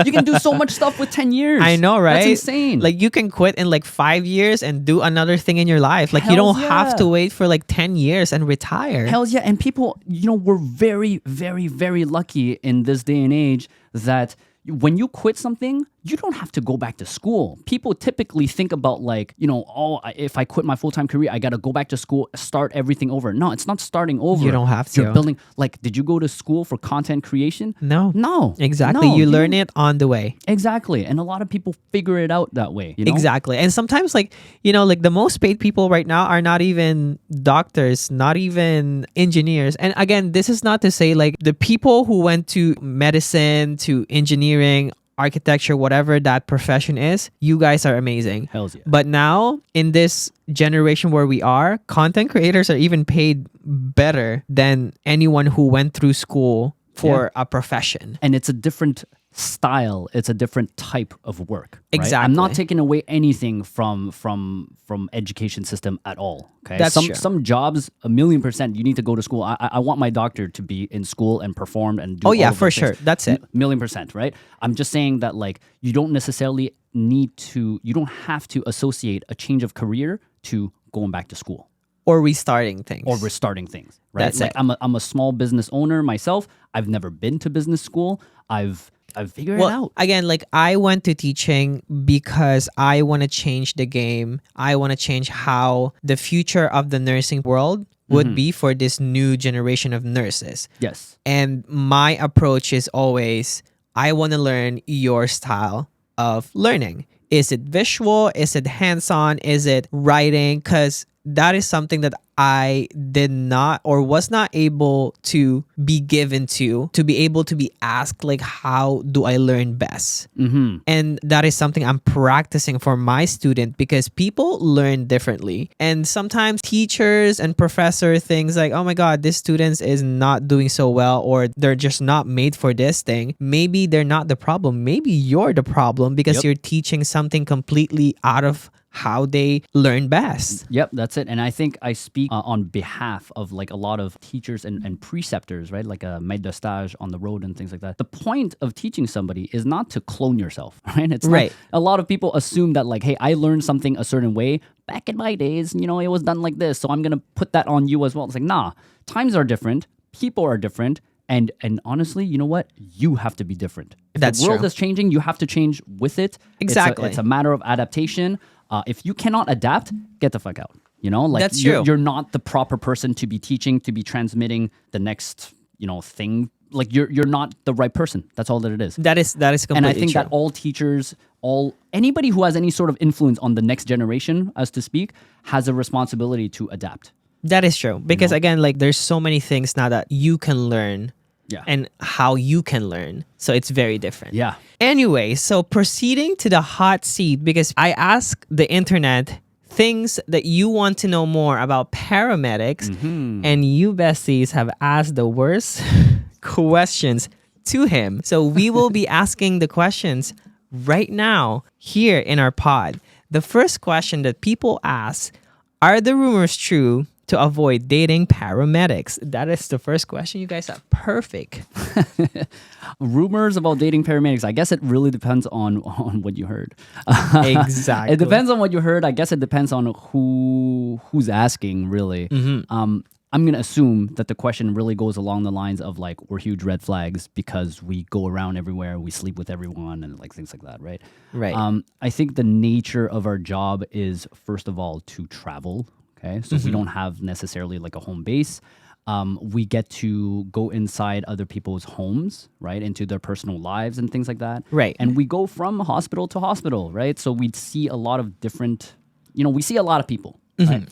Speaker 1: You can do so much stuff with 10 years.
Speaker 2: I know, right?
Speaker 1: That's insane.
Speaker 2: Like you can quit in like 5 years and do another thing in your life. Like you
Speaker 1: Hells
Speaker 2: don't have
Speaker 1: yeah.
Speaker 2: to wait for like 10 years and retire.
Speaker 1: Hells yeah. And people, we're very, very, very lucky in this day and age that when you quit something, you don't have to go back to school. People typically think about like, if I quit my full-time career, I got to go back to school, start everything over. No, it's not starting over.
Speaker 2: You don't have to.
Speaker 1: You're building, like, did you go to school for content creation?
Speaker 2: No.
Speaker 1: No.
Speaker 2: Exactly.
Speaker 1: No,
Speaker 2: you learn it on the way.
Speaker 1: Exactly. And a lot of people figure it out that way.
Speaker 2: Exactly. And sometimes like, like the most paid people right now are not even doctors, not even engineers. And again, this is not to say like the people who went to medicine, to engineering, architecture, whatever that profession is, you guys are amazing.
Speaker 1: Hells yeah.
Speaker 2: But now in this generation where we are, content creators are even paid better than anyone who went through school for a profession.
Speaker 1: And it's a different style, it's a different type of work. Right?
Speaker 2: Exactly.
Speaker 1: I'm not taking away anything from education system at all. Okay.
Speaker 2: That's true.
Speaker 1: Some jobs, 1,000,000% you need to go to school. I want my doctor to be in school and perform and do
Speaker 2: Oh
Speaker 1: all
Speaker 2: yeah,
Speaker 1: of
Speaker 2: for
Speaker 1: those
Speaker 2: sure.
Speaker 1: things.
Speaker 2: That's it.
Speaker 1: 1,000,000%, right? I'm just saying that like you don't necessarily you don't have to associate a change of career to going back to school.
Speaker 2: Or restarting things.
Speaker 1: Or restarting things, right?
Speaker 2: That's
Speaker 1: like
Speaker 2: it.
Speaker 1: I'm a small business owner myself. I've never been to business school. I've figured it out.
Speaker 2: Again, like I went to teaching because I want to change the game. I want to change how the future of the nursing world would be for this new generation of nurses.
Speaker 1: Yes.
Speaker 2: And my approach is always, I want to learn your style of learning. Is it visual? Is it hands-on? Is it writing? Because that is something that I did not or was not able to be given to be able to be asked, like, how do I learn best? And that is something I'm practicing for my student because people learn differently. And sometimes teachers and professor things like, oh my God, this student is not doing so well, or they're just not made for this thing. Maybe they're not the problem. Maybe you're the problem because you're teaching something completely out of how they learn best.
Speaker 1: Yep, that's it. And I think I speak on behalf of like a lot of teachers and preceptors, right? Like a maître de stage on the road and things like that. The point of teaching somebody is not to clone yourself, right? It's
Speaker 2: Right.
Speaker 1: Not, a lot of people assume that like, hey, I learned something a certain way. Back in my days, it was done like this, so I'm going to put that on you as well. It's like, nah, times are different. People are different. And honestly, you know what? You have to be different. If
Speaker 2: That's
Speaker 1: the world
Speaker 2: true.
Speaker 1: is changing, you have to change with it.
Speaker 2: Exactly.
Speaker 1: It's a matter of adaptation. If you cannot adapt, get the fuck out. You know, like
Speaker 2: That's true.
Speaker 1: you're not the proper person to be teaching, to be transmitting the next, thing. Like you're not the right person. That's all that it is.
Speaker 2: That is completely
Speaker 1: And I think
Speaker 2: true.
Speaker 1: that all teachers, anybody who has any sort of influence on the next generation, as to speak, has a responsibility to adapt.
Speaker 2: That is true. Because again, like there's so many things now that you can learn
Speaker 1: Yeah.
Speaker 2: and how you can learn. So it's very different.
Speaker 1: Yeah.
Speaker 2: Anyway, so proceeding to the hot seat, because I asked the internet things that you want to know more about paramedics, and you besties have asked the worst questions to him. So we will be asking the questions right now here in our pod. The first question that people ask, are the rumors true to avoid dating paramedics? That is the first question. You guys are perfect.
Speaker 1: Rumors about dating paramedics. I guess it really depends on what you heard.
Speaker 2: Exactly.
Speaker 1: It depends on what you heard. I guess it depends on who's asking, really. I'm gonna assume that the question really goes along the lines of like, we're huge red flags because we go around everywhere, we sleep with everyone, and like things like that, right?
Speaker 2: Right.
Speaker 1: I think the nature of our job is, first of all, to travel. Okay, so we don't have necessarily like a home base. We get to go inside other people's homes, right, into their personal lives and things like that.
Speaker 2: Right.
Speaker 1: And we go from hospital to hospital, right? So we see a lot of different, we see a lot of people, right?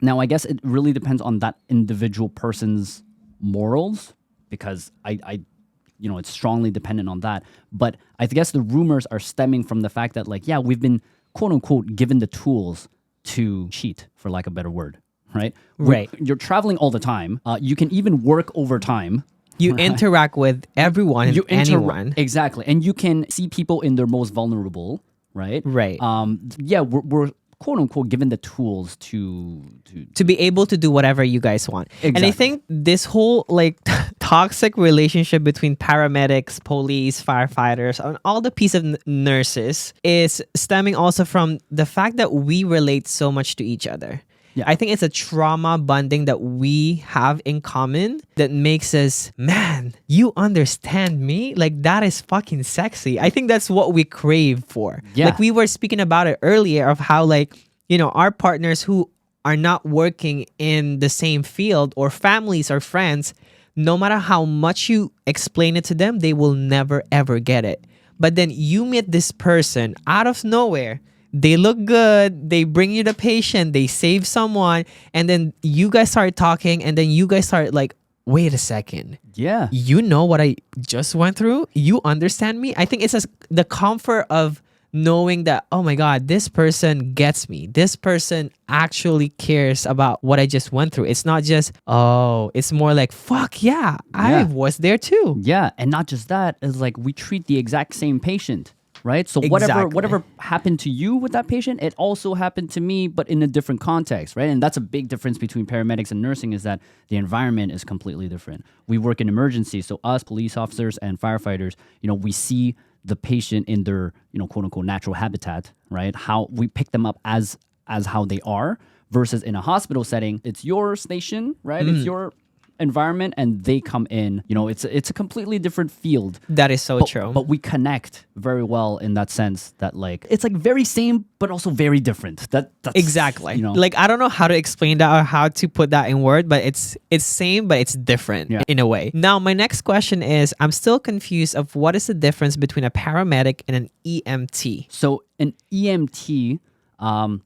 Speaker 1: Now, I guess it really depends on that individual person's morals, because it's strongly dependent on that. But I guess the rumors are stemming from the fact that, like, yeah, we've been, quote unquote, given the tools to cheat, for lack of a better word, right?
Speaker 2: Right.
Speaker 1: You're traveling all the time. You can even work overtime.
Speaker 2: You interact with everyone and anyone.
Speaker 1: Exactly. And you can see people in their most vulnerable, right?
Speaker 2: Right.
Speaker 1: Yeah, we're quote unquote given the tools to
Speaker 2: be able to do whatever you guys want. And I
Speaker 1: Exactly.
Speaker 2: think this whole like toxic relationship between paramedics, police, firefighters, and all the piece of nurses is stemming also from the fact that we relate so much to each other.
Speaker 1: Yeah.
Speaker 2: I think it's a trauma bonding that we have in common that makes us, man, you understand me? Like, that is fucking sexy. I think that's what we crave for.
Speaker 1: Yeah.
Speaker 2: Like, we were speaking about it earlier of how, like, our partners who are not working in the same field, or families or friends, no matter how much you explain it to them, they will never, ever get it. But then you meet this person out of nowhere. They look good. They bring you the patient. They save someone. And then you guys start talking. And then you guys start like, wait a second.
Speaker 1: yeah.
Speaker 2: You know what I just went through? You understand me? I think it's the comfort of knowing that, oh my God, this person gets me. This person actually cares about what I just went through. It's not just, it's more like, fuck yeah, I
Speaker 1: Yeah.
Speaker 2: was there too.
Speaker 1: Yeah, and not just that, is like we treat the exact same patient, right? So
Speaker 2: Exactly.
Speaker 1: whatever happened to you with that patient, it also happened to me, but in a different context, right? And that's a big difference between paramedics and nursing, is that the environment is completely different. We work in emergency, so us police officers and firefighters, we see the patient in their, quote unquote natural habitat, right? How we pick them up as how they are, versus in a hospital setting, it's your station, right? It's your environment, and they come in. It's a completely different field.
Speaker 2: That is so true.
Speaker 1: But we connect very well in that sense that, like, it's like very same, but also very different. That's
Speaker 2: Exactly.
Speaker 1: You know,
Speaker 2: Like, I don't know how to explain that or how to put that in word, but it's same, but it's different
Speaker 1: Yeah.
Speaker 2: in a way. Now, my next question is, I'm still confused of what is the difference between a paramedic and an EMT?
Speaker 1: so an EMT.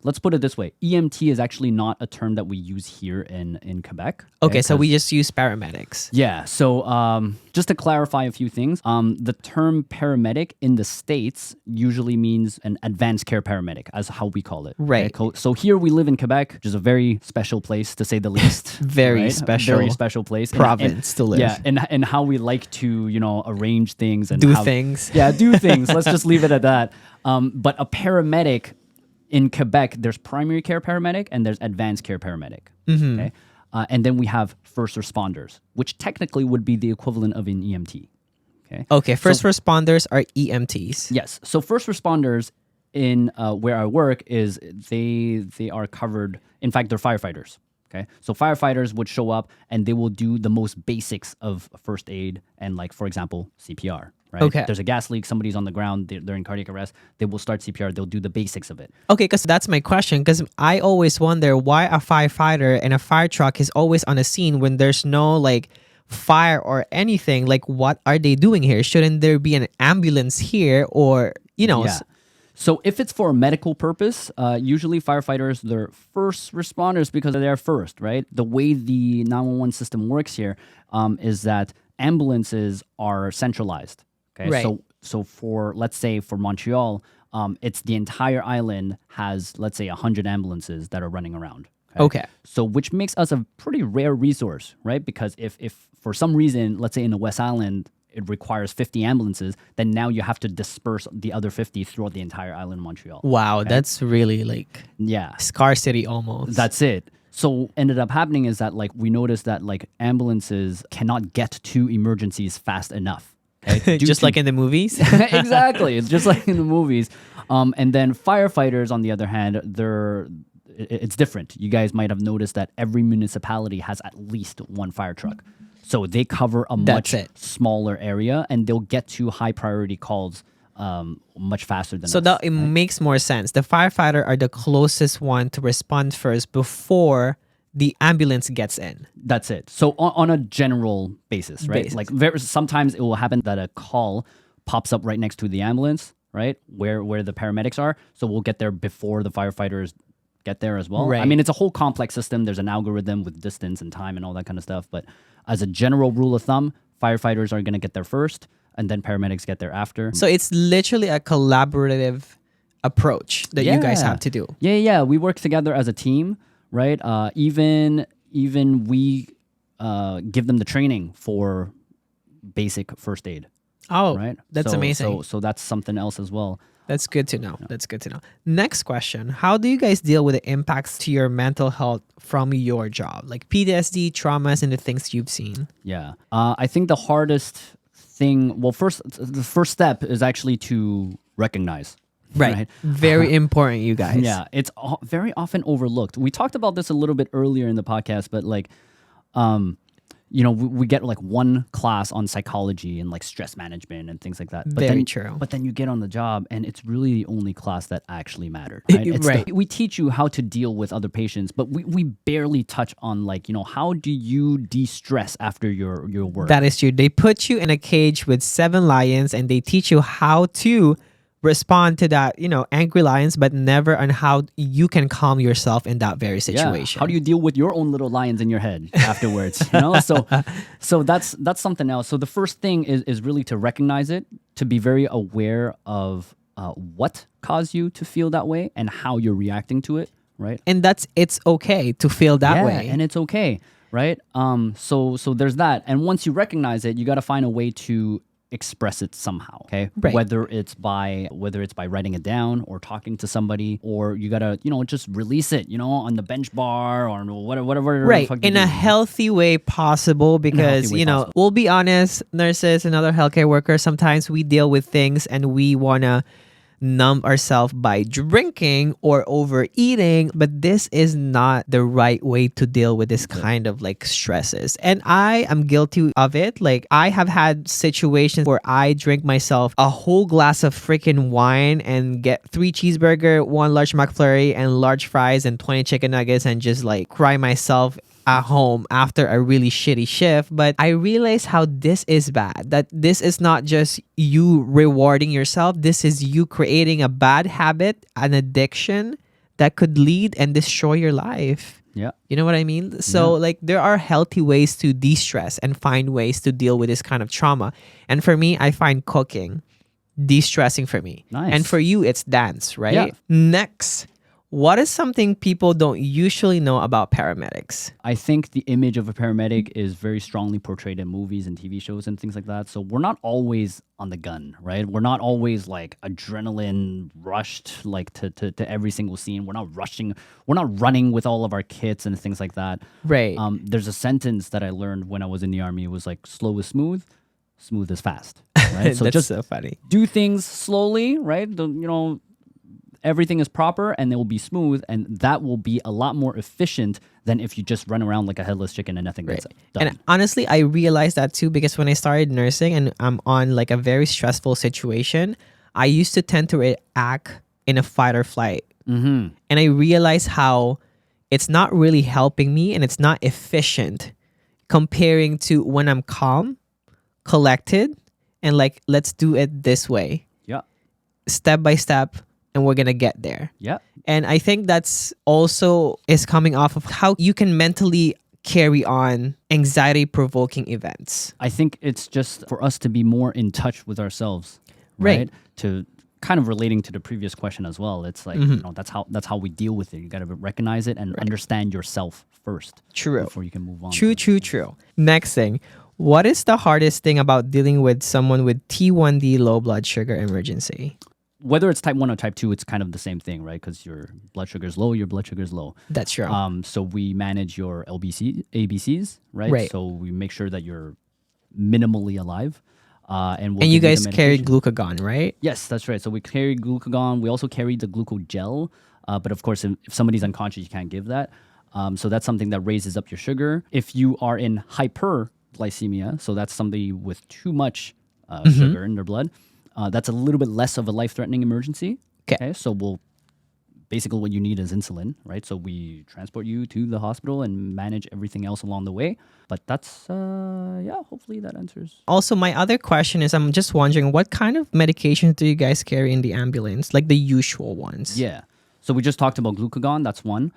Speaker 1: Let's put it this way: EMT is actually not a term that we use here in Quebec.
Speaker 2: Okay, so
Speaker 1: 'Cause-
Speaker 2: we just use paramedics.
Speaker 1: Yeah. So just to clarify a few things, the term paramedic in the States usually means an advanced care paramedic, as how we call it.
Speaker 2: Right.
Speaker 1: So here we live in Quebec, which is a very special place, to say the least.
Speaker 2: Very
Speaker 1: right?
Speaker 2: special
Speaker 1: Very special place.
Speaker 2: province to live.
Speaker 1: Yeah, and how we like to, arrange things and
Speaker 2: Do
Speaker 1: how-
Speaker 2: things.
Speaker 1: Yeah, do things. Let's just leave it at that. But a paramedic in Quebec, there's primary care paramedic and there's advanced care paramedic.
Speaker 2: Mm-hmm.
Speaker 1: Okay. And then we have first responders, which technically would be the equivalent of an EMT.
Speaker 2: Okay, first responders are EMTs.
Speaker 1: Yes. So first responders in where I work is they are covered. In fact, they're firefighters. Okay, so firefighters would show up and they will do the most basics of first aid and, like, for example, CPR. Right?
Speaker 2: Okay.
Speaker 1: There's a gas leak, somebody's on the ground, they're in cardiac arrest. They will start CPR. They'll do the basics of it.
Speaker 2: Okay, because that's my question. Because I always wonder why a firefighter and a fire truck is always on the scene when there's no like fire or anything. Like, what are they doing here? Shouldn't there be an ambulance here, or
Speaker 1: Yeah. So if it's for a medical purpose, usually firefighters, they're first responders because they're first, right? The way the 911 system works here is that ambulances are centralized. Okay,
Speaker 2: Right.
Speaker 1: So for, let's say, for Montreal, it's the entire island has, let's say, 100 ambulances that are running around.
Speaker 2: Okay.
Speaker 1: So which makes us a pretty rare resource, right? Because if for some reason, let's say in the West Island, it requires 50 ambulances, then now you have to disperse the other 50 throughout the entire island of Montreal.
Speaker 2: Wow, that's really like
Speaker 1: Yeah,
Speaker 2: scarcity almost.
Speaker 1: that's it. So ended up happening is that, like, we noticed that, like, ambulances cannot get to emergencies fast enough. Okay?
Speaker 2: just like in the movies.
Speaker 1: Exactly. It's just like in the movies. And then firefighters, on the other hand, it's different. You guys might have noticed that every municipality has at least one fire truck. So they cover a much smaller area, and they'll get to high priority calls much faster than
Speaker 2: So
Speaker 1: us.
Speaker 2: that it makes more sense. The firefighter are the closest one to respond first before the ambulance gets in.
Speaker 1: That's it. So on a general basis, right?
Speaker 2: Basis.
Speaker 1: Like sometimes it will happen that a call pops up right next to the ambulance, right? Where the paramedics are. So we'll get there before the firefighters get there as well.
Speaker 2: Right.
Speaker 1: I mean, it's a whole complex system. There's an algorithm with distance and time and all that kind of stuff. But as a general rule of thumb, firefighters are going to get there first, and then paramedics get there after.
Speaker 2: So it's literally a collaborative approach that you guys have to do.
Speaker 1: Yeah. We work together as a team, right? Even we give them the training for basic first aid.
Speaker 2: Oh,
Speaker 1: Right?
Speaker 2: that's amazing.
Speaker 1: So that's something else as well.
Speaker 2: That's good to know. That's good to know. Next question. How do you guys deal with the impacts to your mental health from your job? Like PTSD, traumas, and the things you've seen?
Speaker 1: Yeah. I think the hardest thing, the first step is actually to recognize.
Speaker 2: Right. Very important, you guys.
Speaker 1: Yeah. It's very often overlooked. We talked about this a little bit earlier in the podcast, but like, we get like one class on psychology and like stress management and things like that. But
Speaker 2: Very
Speaker 1: then,
Speaker 2: true.
Speaker 1: But then you get on the job and it's really the only class that actually mattered. Right?
Speaker 2: Right.
Speaker 1: We teach you how to deal with other patients, but we barely touch on, like, how do you de-stress after your work?
Speaker 2: That is true. They put you in a cage with 7 lions and they teach you how to respond to that, angry lions, but never on how you can calm yourself in that very situation.
Speaker 1: Yeah. How do you deal with your own little lions in your head afterwards? So that's something else. So the first thing is really to recognize it, to be very aware of what caused you to feel that way and how you're reacting to it, right?
Speaker 2: And it's okay to feel that way.
Speaker 1: And it's okay, right? So there's that. And once you recognize it, you got to find a way to express it somehow, okay?
Speaker 2: Right.
Speaker 1: Whether it's by writing it down or talking to somebody, or you gotta just release it, on the bench bar or whatever.
Speaker 2: Right,
Speaker 1: the fuck you
Speaker 2: in
Speaker 1: do.
Speaker 2: a healthy way possible, because
Speaker 1: possible.
Speaker 2: we'll be honest, nurses and other healthcare workers, sometimes we deal with things and we want to numb ourselves by drinking or overeating, but this is not the right way to deal with this kind of like stresses. And I am guilty of it. Like, I have had situations where I drink myself a whole glass of freaking wine and get 3 cheeseburger, 1 large McFlurry, and large fries and 20 chicken nuggets, and just like cry myself at home after a really shitty shift. But I realized how this is bad, that this is not just you rewarding yourself, this is you creating a bad habit, an addiction that could lead and destroy your life.
Speaker 1: Yeah.
Speaker 2: You know what I mean? So like, there are healthy ways to de-stress and find ways to deal with this kind of trauma. And for me, I find cooking de-stressing for me.
Speaker 1: Nice.
Speaker 2: And for you, it's dance, right?
Speaker 1: Yeah.
Speaker 2: Next, what is something people don't usually know about paramedics?
Speaker 1: I think the image of a paramedic is very strongly portrayed in movies and TV shows and things like that. So we're not always on the gun, right? We're not always like adrenaline rushed like to every single scene. We're not rushing. We're not running with all of our kits and things like that.
Speaker 2: Right.
Speaker 1: There's a sentence that I learned when I was in the Army. It was like, slow is smooth, smooth is fast. Right? So
Speaker 2: That's
Speaker 1: just
Speaker 2: so funny.
Speaker 1: do things slowly, right? everything is proper and it will be smooth, and that will be a lot more efficient than if you just run around like a headless chicken and nothing gets done.
Speaker 2: And honestly, I realized that too, because when I started nursing and I'm on like a very stressful situation, I used to tend to react in a fight or flight. And I realized how it's not really helping me and it's not efficient comparing to when I'm calm, collected, and like, let's do it this way,
Speaker 1: Yeah.
Speaker 2: step by step, and we're gonna get there.
Speaker 1: Yeah.
Speaker 2: And I think that's also is coming off of how you can mentally carry on anxiety provoking events.
Speaker 1: I think it's just for us to be more in touch with ourselves,
Speaker 2: Right.
Speaker 1: right? To kind of relating to the previous question as well. It's like, you know, that's how we deal with it. You got to recognize it and understand yourself first.
Speaker 2: True.
Speaker 1: Before you can move on.
Speaker 2: True. Next thing. What is the hardest thing about dealing with someone with T1D low blood sugar emergency?
Speaker 1: Whether it's type 1 or type 2, it's kind of the same thing, right? Because your blood sugar is low, your blood sugar is low.
Speaker 2: That's true.
Speaker 1: So we manage your ABCs, right?
Speaker 2: Right.
Speaker 1: So we make sure that you're minimally alive. And
Speaker 2: you
Speaker 1: give the
Speaker 2: guys carry
Speaker 1: medication.
Speaker 2: glucagon, right?
Speaker 1: Yes, that's right. So we carry glucagon. We also carry the glucogel. But of course, if somebody's unconscious, you can't give that. So that's something that raises up your sugar. If you are in hyperglycemia, so that's somebody with too much sugar in their blood, that's a little bit less of a life-threatening emergency.
Speaker 2: 'Kay.
Speaker 1: So we'll basically what you need is insulin, right? So we transport you to the hospital and manage everything else along the way. But that's hopefully that answers.
Speaker 2: Also, my other question is, I'm just wondering, what kind of medications do you guys carry in the ambulance? Like the usual ones?
Speaker 1: Yeah. So we just talked about glucagon. That's one.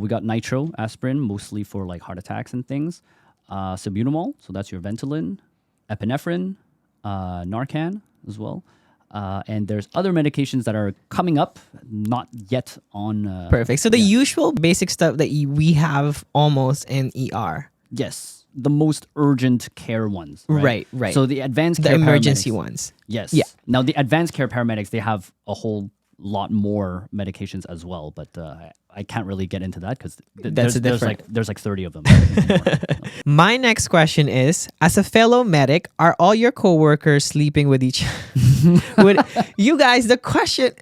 Speaker 1: We got nitro aspirin, mostly for like heart attacks and things. Salbutamol, so that's your Ventolin. Epinephrine, Narcan as well. And there's other medications that are coming up, not yet on.
Speaker 2: Perfect. So the usual basic stuff that we have almost in ER.
Speaker 1: Yes, the most urgent care ones. Right.
Speaker 2: Right.
Speaker 1: So the advanced
Speaker 2: The
Speaker 1: care
Speaker 2: emergency
Speaker 1: paramedics-
Speaker 2: ones.
Speaker 1: Yes.
Speaker 2: Yeah.
Speaker 1: Now the advanced care paramedics, they have a whole lot more medications as well, but I can't really get into that because there's like 30 of them.
Speaker 2: My next question is, as a fellow medic, are all your coworkers sleeping with each with you guys? The question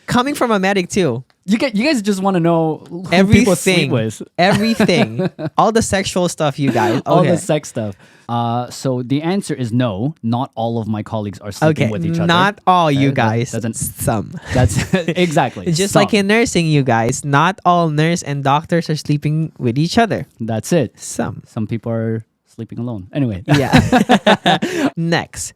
Speaker 2: coming from a medic too.
Speaker 1: You guys just want to know who people sleep with.
Speaker 2: Everything, all the sexual stuff, you guys.
Speaker 1: All
Speaker 2: Okay.
Speaker 1: the sex stuff. So the answer is no. Not all of my colleagues are sleeping
Speaker 2: Okay,
Speaker 1: with each other.
Speaker 2: not all you
Speaker 1: That
Speaker 2: guys.
Speaker 1: doesn't-
Speaker 2: Some.
Speaker 1: That's exactly.
Speaker 2: Just
Speaker 1: Some.
Speaker 2: like in nursing, you guys, not all nurse and doctors are sleeping with each other.
Speaker 1: That's it.
Speaker 2: Some.
Speaker 1: Some people are sleeping alone. Anyway.
Speaker 2: Yeah. Next.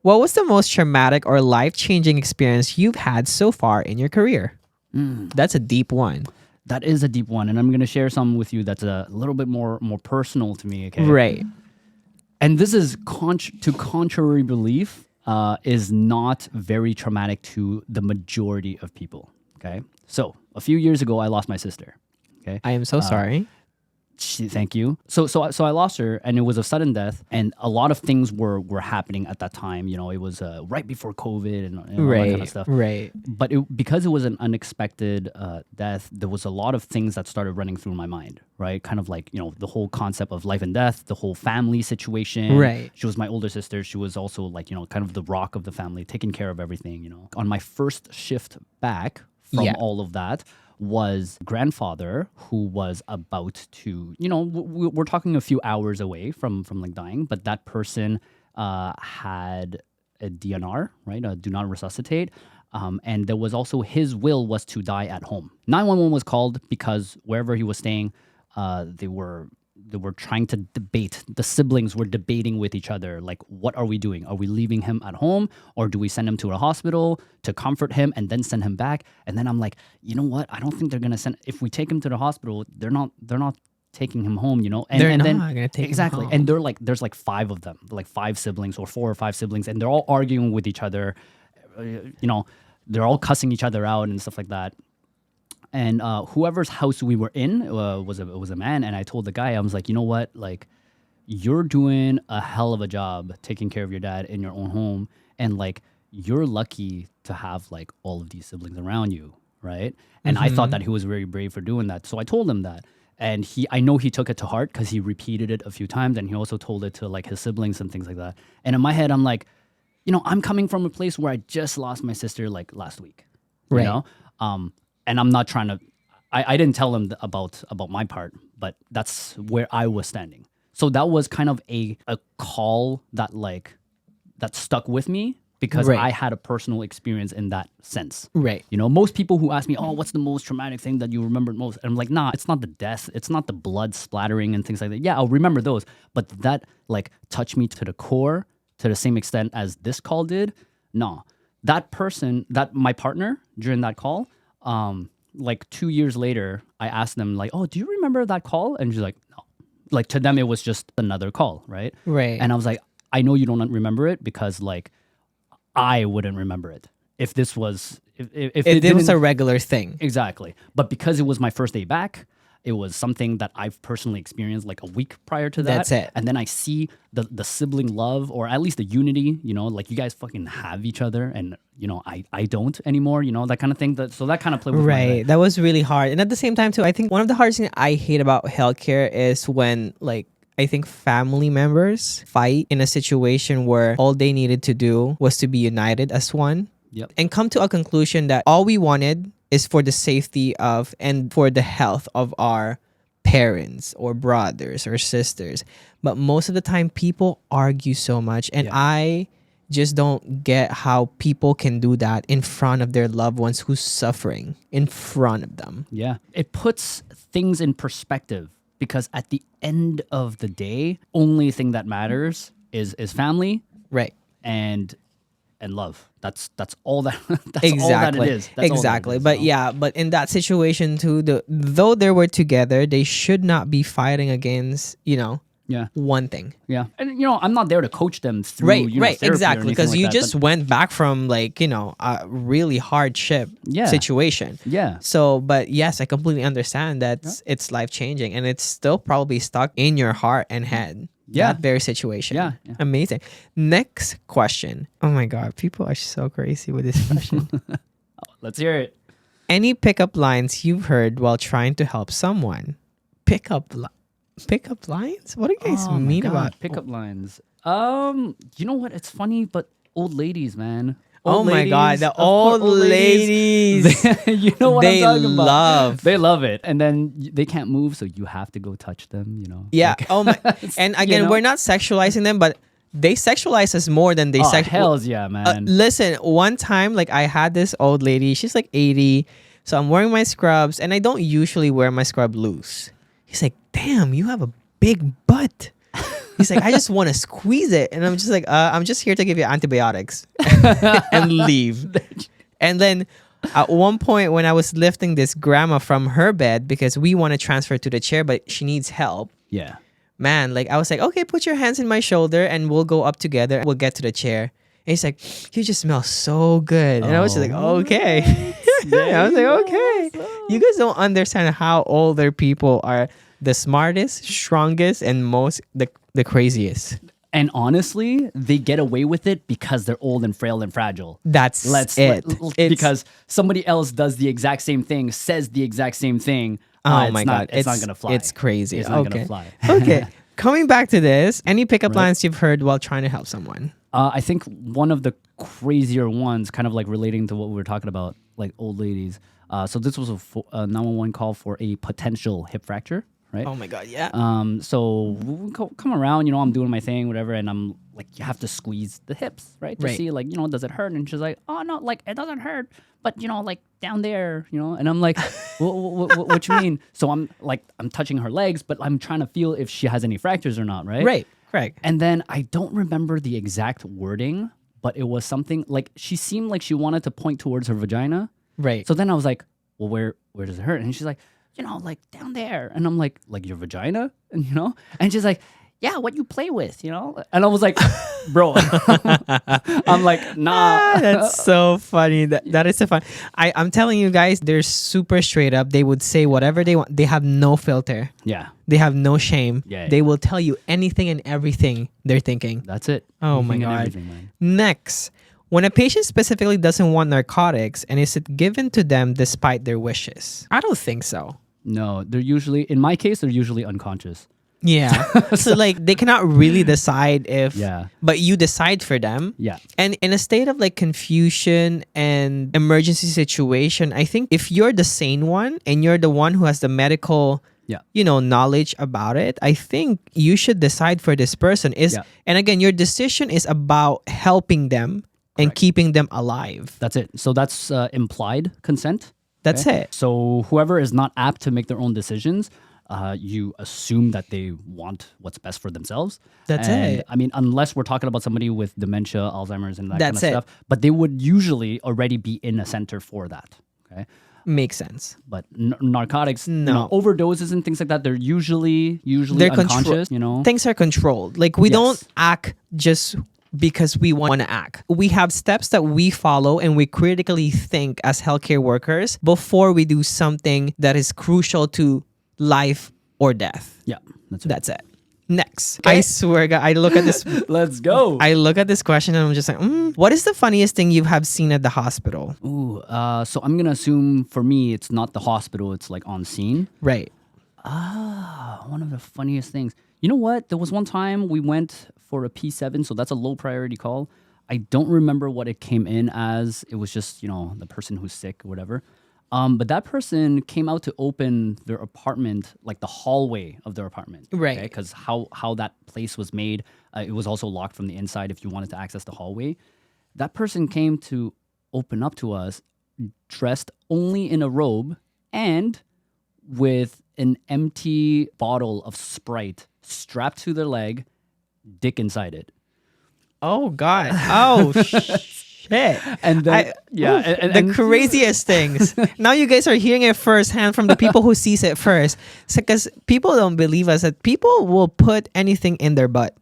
Speaker 2: What was the most traumatic or life-changing experience you've had so far in your career? That's a deep one.
Speaker 1: That is a deep one, and I'm going to share some with you that's a little bit more personal to me, okay?
Speaker 2: Right.
Speaker 1: And this is to contrary belief, is not very traumatic to the majority of people, okay? So, a few years ago, I lost my sister, okay?
Speaker 2: I am so sorry.
Speaker 1: Thank you. So I lost her, and it was a sudden death, and a lot of things were happening at that time. You know, it was right before COVID and all that kind of stuff.
Speaker 2: Right.
Speaker 1: But because it was an unexpected death, there was a lot of things that started running through my mind, right? Kind of like, you know, the whole concept of life and death, the whole family situation.
Speaker 2: Right.
Speaker 1: She was my older sister. She was also like, you know, kind of the rock of the family, taking care of everything, you know. On my first shift back from all of that was grandfather who was about to, you know, we're talking a few hours away from like dying, but that person had a DNR, right? A do not resuscitate. And there was also his will was to die at home. 911 was called because wherever he was staying, they were trying to debate. The siblings were debating with each other, like, what are we doing? Are we leaving him at home, or do we send him to a hospital to comfort him and then send him back? And then I'm like, you know what? I don't think they're gonna send. If we take him to the hospital, they're not taking him home, you know. And
Speaker 2: They're
Speaker 1: and
Speaker 2: not
Speaker 1: then
Speaker 2: gonna take him
Speaker 1: exactly.
Speaker 2: home.
Speaker 1: And they're like, there's like 5 of them, like 5 siblings or 4 or 5 siblings, and they're all arguing with each other. You know, they're all cussing each other out and stuff like that. And whoever's house we were in was a man, and I told the guy, I was like, you know what, like, you're doing a hell of a job taking care of your dad in your own home, and like, you're lucky to have like all of these siblings around you, right? And I thought that he was very brave for doing that, so I told him that, and I know he took it to heart because he repeated it a few times, and he also told it to like his siblings and things like that. And in my head, I'm like, you know, I'm coming from a place where I just lost my sister like last week,
Speaker 2: Right.
Speaker 1: you know. And I'm not trying to. I didn't tell them about my part, but that's where I was standing. So that was kind of a call that that stuck with me because
Speaker 2: Right.
Speaker 1: I had a personal experience in that sense.
Speaker 2: Right.
Speaker 1: You know, most people who ask me, "Oh, what's the most traumatic thing that you remember most?" And I'm like, "Nah, it's not the death, it's not the blood splattering and things like that. Yeah, I'll remember those, but that touched me to the core to the same extent as this call did. No, that person, that my partner during that call, 2 years later, I asked them like, "Oh, do you remember that call?" And she's like, "No." Like to them, it was just another call, right?
Speaker 2: Right.
Speaker 1: And I was like, "I know you don't remember it because I wouldn't remember it if this was if
Speaker 2: It was
Speaker 1: didn't
Speaker 2: a regular thing.
Speaker 1: exactly, but because it was my first day back." It was something that I've personally experienced like a week prior to that.
Speaker 2: That's it.
Speaker 1: And then I see the sibling love or at least the unity, you know, like you guys fucking have each other and, you know, I don't anymore, you know, that kind of thing. So that kind of played with my
Speaker 2: Right.
Speaker 1: head.
Speaker 2: That was really hard. And at the same time, too, I think one of the hardest things I hate about healthcare is when, I think family members fight in a situation where all they needed to do was to be united as one
Speaker 1: Yep.
Speaker 2: and come to a conclusion that all we wanted is for the safety of and for the health of our parents or brothers or sisters. But most of the time, people argue so much. And
Speaker 1: Yeah.
Speaker 2: I just don't get how people can do that in front of their loved ones who's suffering in front of them.
Speaker 1: Yeah. It puts things in perspective because at the end of the day, only thing that matters is family
Speaker 2: Right.
Speaker 1: and love. That's all that that's
Speaker 2: Exactly.
Speaker 1: all that it is. That's all that it
Speaker 2: exactly.
Speaker 1: is,
Speaker 2: But
Speaker 1: you know?
Speaker 2: yeah, but in that situation too, though they were together, they should not be fighting against,
Speaker 1: Yeah.
Speaker 2: one thing.
Speaker 1: Yeah. And you know, I'm not there to coach them through
Speaker 2: Right,
Speaker 1: you know,
Speaker 2: right,
Speaker 1: therapy or
Speaker 2: exactly.
Speaker 1: anything
Speaker 2: Because
Speaker 1: like
Speaker 2: you
Speaker 1: that,
Speaker 2: just
Speaker 1: but-
Speaker 2: went back from a really hardship
Speaker 1: Yeah.
Speaker 2: situation.
Speaker 1: Yeah.
Speaker 2: So, but yes, I completely understand that it's life changing and it's still probably stuck in your heart and head.
Speaker 1: Yeah.
Speaker 2: That very situation.
Speaker 1: Yeah, yeah.
Speaker 2: Amazing. Next question. Oh my God, people are so crazy with this question.
Speaker 1: Let's hear it.
Speaker 2: Any pickup lines you've heard while trying to help someone? Pickup lines? What do you guys
Speaker 1: Oh my
Speaker 2: mean
Speaker 1: God,
Speaker 2: about
Speaker 1: pickup lines? You know what? It's funny, but old ladies, man.
Speaker 2: Oh
Speaker 1: Old
Speaker 2: my God,
Speaker 1: ladies,
Speaker 2: the
Speaker 1: of course,
Speaker 2: old ladies.
Speaker 1: you know what
Speaker 2: They
Speaker 1: I'm talking about.
Speaker 2: love.
Speaker 1: They love it, and then they can't move, so you have to go touch them. You know.
Speaker 2: Yeah.
Speaker 1: Like-
Speaker 2: Oh my. And again,
Speaker 1: know?
Speaker 2: we're not sexualizing them, but they sexualize us more than they
Speaker 1: Oh,
Speaker 2: sex.
Speaker 1: hells yeah, man.
Speaker 2: Listen, one time, I had this old lady. She's 80, so I'm wearing my scrubs, and I don't usually wear my scrub loose. He's like, "Damn, you have a big butt." He's like, "I just want to squeeze it," and I'm just like, "I'm just here to give you antibiotics," and leave. And then at one point, when I was lifting this grandma from her bed because we want to transfer to the chair, but she needs help.
Speaker 1: Yeah.
Speaker 2: Man, I was like, "Okay, put your hands in my shoulder and we'll go up together. We'll get to the chair." And he's like, "You just smell so good." And I was just like, "Okay." I was like, "Okay." You guys don't understand how older people are the smartest, strongest, and most the craziest.
Speaker 1: And honestly, they get away with it because they're old and frail and fragile.
Speaker 2: That's it. It's-
Speaker 1: Because somebody else does the exact same thing, says the exact same thing.
Speaker 2: Oh
Speaker 1: it's
Speaker 2: my
Speaker 1: not,
Speaker 2: God,
Speaker 1: it's not gonna fly.
Speaker 2: It's crazy.
Speaker 1: It's not
Speaker 2: okay.
Speaker 1: gonna fly.
Speaker 2: Okay. Coming back to this, any pickup lines you've heard while trying to help someone?
Speaker 1: I think one of the crazier ones, kind of relating to what we were talking about, like old ladies. So this was a 911 call for a potential hip fracture, right?
Speaker 2: Oh my God, yeah.
Speaker 1: So we come around, you know, I'm doing my thing, whatever, and I'm like, you have to squeeze the hips, right? To
Speaker 2: Right.
Speaker 1: see, you know, does it hurt? And she's like, oh, no, it doesn't hurt, but, you know, down there, you know? And I'm like, what you mean? So I'm touching her legs, but I'm trying to feel if she has any fractures or not, right?
Speaker 2: Right, correct.
Speaker 1: And then I don't remember the exact wording, but it was something she seemed like she wanted to point towards her vagina.
Speaker 2: Right.
Speaker 1: So then I was like, well, where does it hurt? And she's like, you know, down there. And I'm like your vagina? And, you know? And she's like, yeah, what you play with, you know? And I was like, bro, I'm like, nah.
Speaker 2: That's so funny. That is so fun. I'm telling you guys, they're super straight up. They would say whatever they want. They have no filter.
Speaker 1: Yeah,
Speaker 2: They have no shame.
Speaker 1: Yeah,
Speaker 2: They
Speaker 1: yeah.
Speaker 2: will tell you anything and everything they're thinking.
Speaker 1: that's it.
Speaker 2: Oh my
Speaker 1: Anything and
Speaker 2: God.
Speaker 1: everything, man.
Speaker 2: Next, when a patient specifically doesn't want narcotics and is it given to them despite their wishes? I don't think so.
Speaker 1: No, they're usually, in my case, they're usually unconscious.
Speaker 2: Yeah. So like they cannot really decide if
Speaker 1: Yeah.
Speaker 2: but you decide for them.
Speaker 1: Yeah.
Speaker 2: And in a state of like confusion and emergency situation, I think if you're the sane one and you're the one who has the medical
Speaker 1: Yeah.
Speaker 2: knowledge about it, I think you should decide for this person
Speaker 1: Yeah.
Speaker 2: and again, your decision is about helping them and
Speaker 1: Correct.
Speaker 2: keeping them alive.
Speaker 1: That's it. So that's implied consent.
Speaker 2: That's it.
Speaker 1: So whoever is not apt to make their own decisions, you assume that they want what's best for themselves.
Speaker 2: That's
Speaker 1: And,
Speaker 2: it.
Speaker 1: I mean, unless we're talking about somebody with dementia, Alzheimer's, and that
Speaker 2: That's
Speaker 1: kind
Speaker 2: it.
Speaker 1: of stuff. But they would usually already be in a center for that. Okay.
Speaker 2: Makes sense.
Speaker 1: But narcotics,
Speaker 2: No.
Speaker 1: overdoses and things like that, they're usually
Speaker 2: They're
Speaker 1: unconscious.
Speaker 2: Things are controlled. Like we
Speaker 1: Yes.
Speaker 2: don't act just because we want to act. We have steps that we follow and we critically think as healthcare workers before we do something that is crucial to life or death.
Speaker 1: Yeah, that's it.
Speaker 2: That's it. Next. I swear, God, I look at this.
Speaker 1: Let's go.
Speaker 2: I look at this question and I'm just like, what is the funniest thing you have seen at the hospital?
Speaker 1: Ooh, so I'm gonna assume for me it's not the hospital, it's like on scene.
Speaker 2: Right.
Speaker 1: One of the funniest things. You know what? There was one time we went for a P7, so that's a low priority call. I don't remember what it came in as. It was just, the person who's sick or whatever. But that person came out to open their apartment, like the hallway of their apartment.
Speaker 2: Right.
Speaker 1: Because how that place was made, it was also locked from the inside if you wanted to access the hallway. That person came to open up to us dressed only in a robe and with an empty bottle of Sprite strapped to their leg, dick inside it.
Speaker 2: Oh, God. Oh, shit.
Speaker 1: And then,
Speaker 2: the craziest things. Now you guys are hearing it firsthand from the people who sees it first. Because people don't believe us that people will put anything in their butt.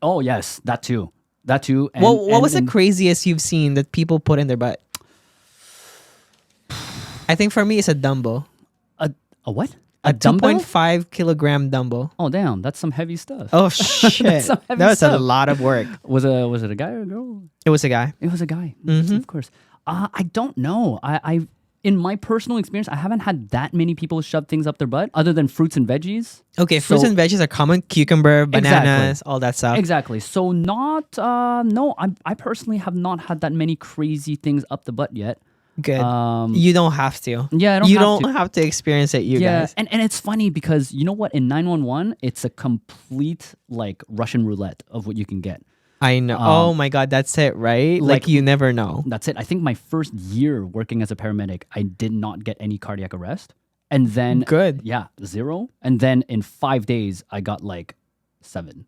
Speaker 1: Oh, yes, that too. That too. And,
Speaker 2: What was the craziest you've seen that people put in their butt? I think for me, it's a Dumbo.
Speaker 1: A what?
Speaker 2: A
Speaker 1: dumbbell?
Speaker 2: 2.5 kilogram Dumbo.
Speaker 1: Oh, damn, that's some heavy stuff.
Speaker 2: Oh, shit.
Speaker 1: some heavy
Speaker 2: That was a
Speaker 1: stuff.
Speaker 2: lot of work.
Speaker 1: Was it a guy or a girl?
Speaker 2: It was a guy.
Speaker 1: It was a guy,
Speaker 2: Mm-hmm.
Speaker 1: of course. I don't know. I in my personal experience, I haven't had that many people shove things up their butt other than fruits and veggies.
Speaker 2: Okay, fruits
Speaker 1: So-
Speaker 2: and veggies are common. Cucumber, bananas,
Speaker 1: Exactly.
Speaker 2: all that stuff.
Speaker 1: Exactly. So no, I personally have not had that many crazy things up the butt yet.
Speaker 2: Good.
Speaker 1: Um,
Speaker 2: You don't have to.
Speaker 1: Yeah, I don't
Speaker 2: you
Speaker 1: have
Speaker 2: don't
Speaker 1: to.
Speaker 2: have to experience it, you guys.
Speaker 1: and it's funny because you know what? In 911, it's a complete like Russian roulette of what you can get.
Speaker 2: I know. Oh my God, that's it, right? Like
Speaker 1: like-
Speaker 2: you never know.
Speaker 1: That's it. I think my first year working as a paramedic, I did not get any cardiac arrest. And then
Speaker 2: Good.
Speaker 1: Yeah, 0. And then in 5 days I got like 7.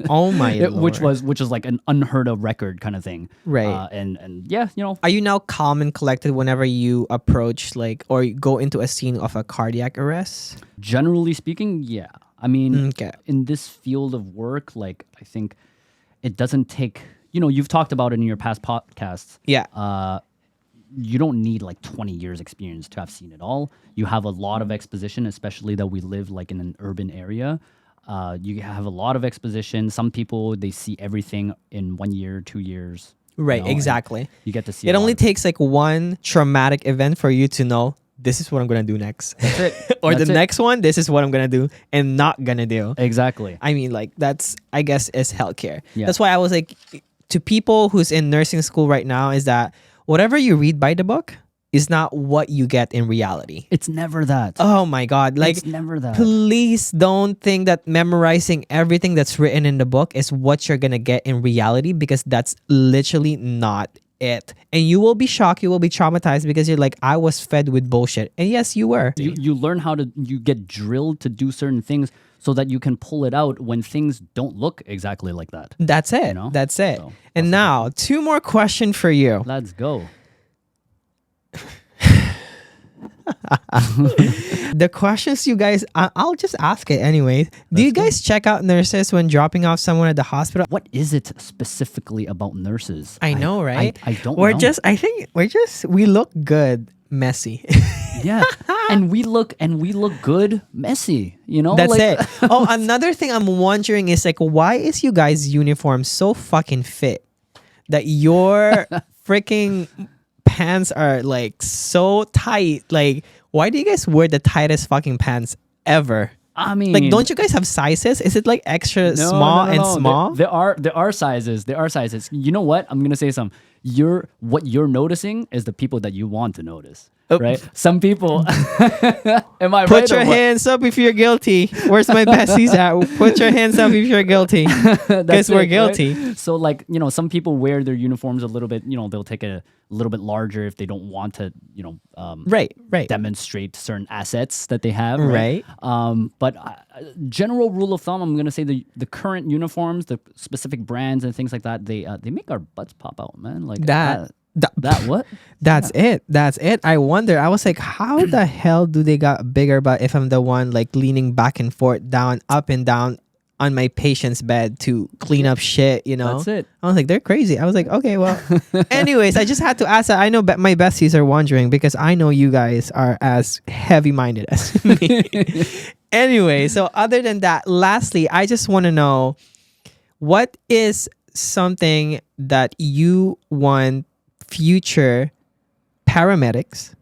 Speaker 2: Oh my
Speaker 1: which
Speaker 2: Lord.
Speaker 1: was like an unheard of record kind of thing.
Speaker 2: Right.
Speaker 1: And yeah,
Speaker 2: Are you now calm and collected whenever you approach like or you go into a scene of a cardiac arrest?
Speaker 1: generally speaking, yeah. I mean,
Speaker 2: Okay.
Speaker 1: in this field of work, like I think it doesn't take, you've talked about it in your past podcasts.
Speaker 2: Yeah.
Speaker 1: You don't need like 20 years experience to have seen it all. You have a lot of exposition, especially that we live like in an urban area. You have a lot of exposition. Some people, they see everything in 1 year, 2 years.
Speaker 2: Right,
Speaker 1: and
Speaker 2: exactly.
Speaker 1: You get to see
Speaker 2: It
Speaker 1: a
Speaker 2: only
Speaker 1: lot.
Speaker 2: takes like one traumatic event for you to know this is what I'm gonna do next.
Speaker 1: That's it.
Speaker 2: Or
Speaker 1: That's
Speaker 2: the
Speaker 1: it.
Speaker 2: next one, this is what I'm gonna do and not gonna do.
Speaker 1: Exactly.
Speaker 2: I mean, like that's I guess is healthcare.
Speaker 1: Yeah.
Speaker 2: That's why I was like to people who's in nursing school right now is that whatever you read by the book is not what you get in reality.
Speaker 1: It's never that.
Speaker 2: Oh my God. Like
Speaker 1: it's never that.
Speaker 2: please don't think that memorizing everything that's written in the book is what you're gonna get in reality because that's literally not it. And you will be shocked, you will be traumatized because you're like, I was fed with bullshit. And yes, you were.
Speaker 1: You learn you get drilled to do certain things so that you can pull it out when things don't look exactly like that.
Speaker 2: That's it.
Speaker 1: know?
Speaker 2: That's it.
Speaker 1: So,
Speaker 2: and now, 2 more questions for you.
Speaker 1: Let's go.
Speaker 2: The questions you guys, I'll just ask it anyway. Do you guys check out nurses when dropping off someone at the hospital?
Speaker 1: What is it specifically about nurses?
Speaker 2: I know, right?
Speaker 1: I don't
Speaker 2: We're
Speaker 1: know.
Speaker 2: just, I think we look good, messy.
Speaker 1: Yeah. and we look good messy,
Speaker 2: That's
Speaker 1: like,
Speaker 2: it. Oh, another thing I'm wondering is like, why is you guys' uniform so fucking fit that your freaking pants are like so tight? Like, why do you guys wear the tightest fucking pants ever?
Speaker 1: I mean,
Speaker 2: Like, don't you guys have sizes? Is it like extra small and small?
Speaker 1: There are sizes. There are sizes. You know what? I'm gonna say something. What you're noticing is the people that you want to notice. Right? Some people. Am I right?
Speaker 2: Put your hands up if you're guilty. Where's my besties at? Put your hands up if you're guilty. Because we're guilty.
Speaker 1: Right? So, like, some people wear their uniforms a little bit, they'll take it a little bit larger if they don't want to,
Speaker 2: Right.
Speaker 1: demonstrate certain assets that they have.
Speaker 2: Right.
Speaker 1: But general rule of thumb, I'm going to say the current uniforms, the specific brands and things like that, they make our butts pop out, man. Like
Speaker 2: That
Speaker 1: what?
Speaker 2: That's it. I wonder. I was like, how the hell do they got bigger? But if I'm the one like leaning back and forth, down, up and down on my patient's bed to clean up shit,
Speaker 1: That's it.
Speaker 2: I was like, they're crazy. I was like, okay, well. Anyways, I just had to ask that. I know my besties are wondering because I know you guys are as heavy-minded as me. Anyway, so other than that, lastly, I just want to know, what is something that you want future paramedics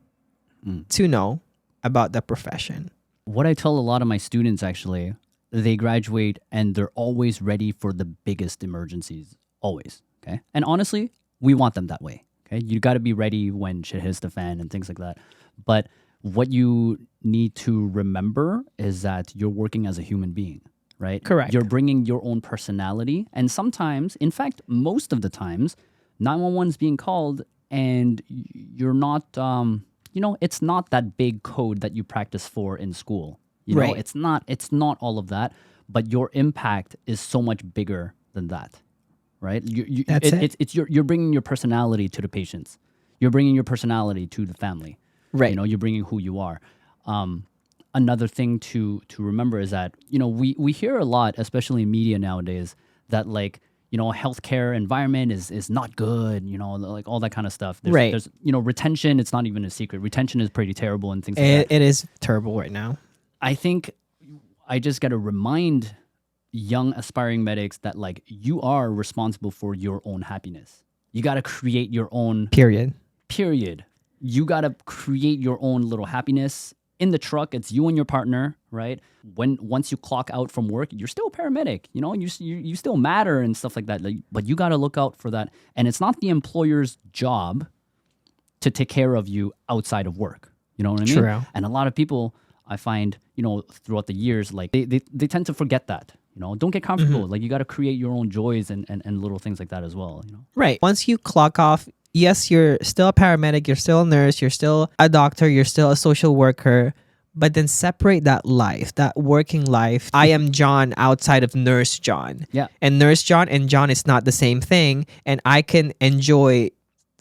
Speaker 2: to know about the profession?
Speaker 1: What I tell a lot of my students, actually, they graduate and they're always ready for the biggest emergencies. Always. Okay. And honestly, we want them that way. Okay. You got to be ready when shit hits the fan and things like that. But what you need to remember is that you're working as a human being, right?
Speaker 2: Correct.
Speaker 1: You're bringing your own personality. And sometimes, in fact, most of the times, 911 is being called and you're not, it's not that big code that you practice for in school.
Speaker 2: Right.
Speaker 1: It's not all of that, but your impact is so much bigger than that, right? You're bringing your personality to the patients. You're bringing your personality to the family.
Speaker 2: Right.
Speaker 1: You're bringing who you are. Another thing to remember is that, we hear a lot, especially in media nowadays, that like, healthcare environment is not good, like all that kind of stuff. There's retention. It's not even a secret. Retention is pretty terrible and things like that.
Speaker 2: It is terrible right now.
Speaker 1: I think I just got to remind young aspiring medics that like you are responsible for your own happiness. You got to create your own
Speaker 2: Period.
Speaker 1: You got to create your own little happiness. In the truck, it's you and your partner, right? Once you clock out from work, you're still a paramedic, you still matter and stuff like that. Like, but you got to look out for that. And it's not the employer's job to take care of you outside of work. You know what I mean?
Speaker 2: True.
Speaker 1: And a lot of people, I find, throughout the years, like they tend to forget that. Don't get comfortable. Like you got to create your own joys and little things like that as well.
Speaker 2: Right. Once you clock off, yes, you're still a paramedic, you're still a nurse, you're still a doctor, you're still a social worker, but then separate that life, that working life. I am John outside of Nurse John.
Speaker 1: Yeah.
Speaker 2: And Nurse John and John is not the same thing. And I can enjoy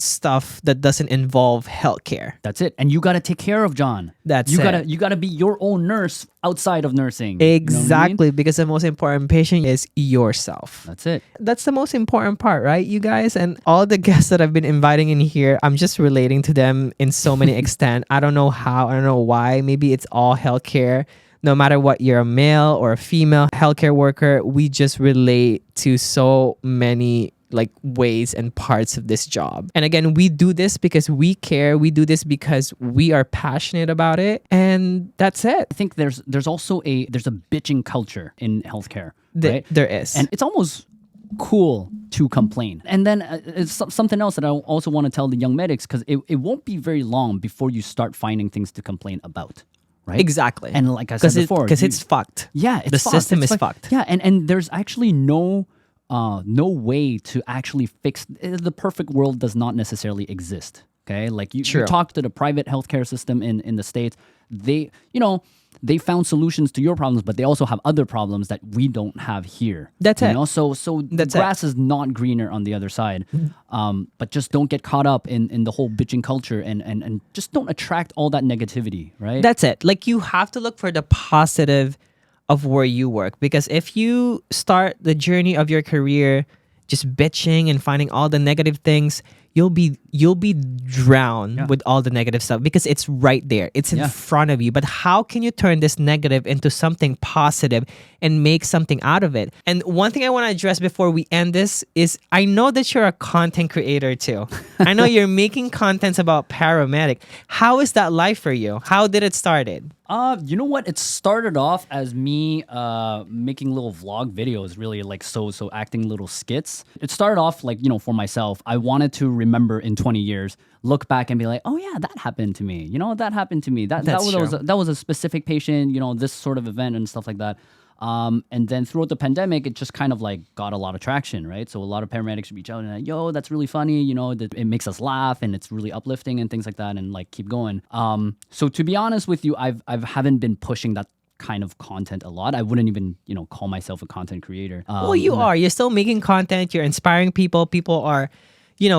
Speaker 2: stuff that doesn't involve healthcare.
Speaker 1: That's it. And you got to take care of John. You got to be your own nurse outside of nursing.
Speaker 2: Exactly.
Speaker 1: You know what I mean?
Speaker 2: Because the most important patient is yourself.
Speaker 1: That's it.
Speaker 2: That's the most important part, right, you guys? And all the guests that I've been inviting in here, I'm just relating to them in so many extent. I don't know how, I don't know why. Maybe it's all healthcare. No matter what, you're a male or a female healthcare worker, we just relate to so many like ways and parts of this job. And again, we do this because we care. We do this because we are passionate about it. And that's it.
Speaker 1: I think there's also a bitching culture in healthcare, right?
Speaker 2: There is.
Speaker 1: And it's almost cool to complain. And then it's something else that I also want to tell the young medics, because it won't be very long before you start finding things to complain about. Right?
Speaker 2: Exactly.
Speaker 1: And like I said before,
Speaker 2: because it's fucked.
Speaker 1: Yeah,
Speaker 2: the system is fucked.
Speaker 1: Yeah, and there's actually no way to actually fix the perfect world. Does not necessarily exist. Okay, like you talk to the private healthcare system in the States, they found solutions to your problems, but they also have other problems that we don't have here.
Speaker 2: That's it.
Speaker 1: So the grass is not greener on the other side. But just don't get caught up in the whole bitching culture and just don't attract all that negativity, right?
Speaker 2: That's it. Like you have to look for the positive of where you work, because if you start the journey of your career just bitching and finding all the negative things, you'll be drowned with all the negative stuff, because it's right there. It's in front of you. But how can you turn this negative into something positive and make something out of it? And one thing I want to address before we end this is, I know that you're a content creator too. I know you're making contents about paramedic. How is that life for you? How did it started?
Speaker 1: You know what? It started off as me making little vlog videos, really like so acting little skits. It started off like, for myself. I wanted to remember in 20 years, look back and be like, oh yeah, that happened to me. That happened to me. That was a specific patient, this sort of event and stuff like that. And then throughout the pandemic, it just kind of like got a lot of traction, right? So a lot of paramedics reach out and like, yo, that's really funny. That it makes us laugh and it's really uplifting and things like that, and like keep going. So to be honest with you, I haven't been pushing that kind of content a lot. I wouldn't even, call myself a content creator.
Speaker 2: Well, you are. You're still making content. You're inspiring people. People are,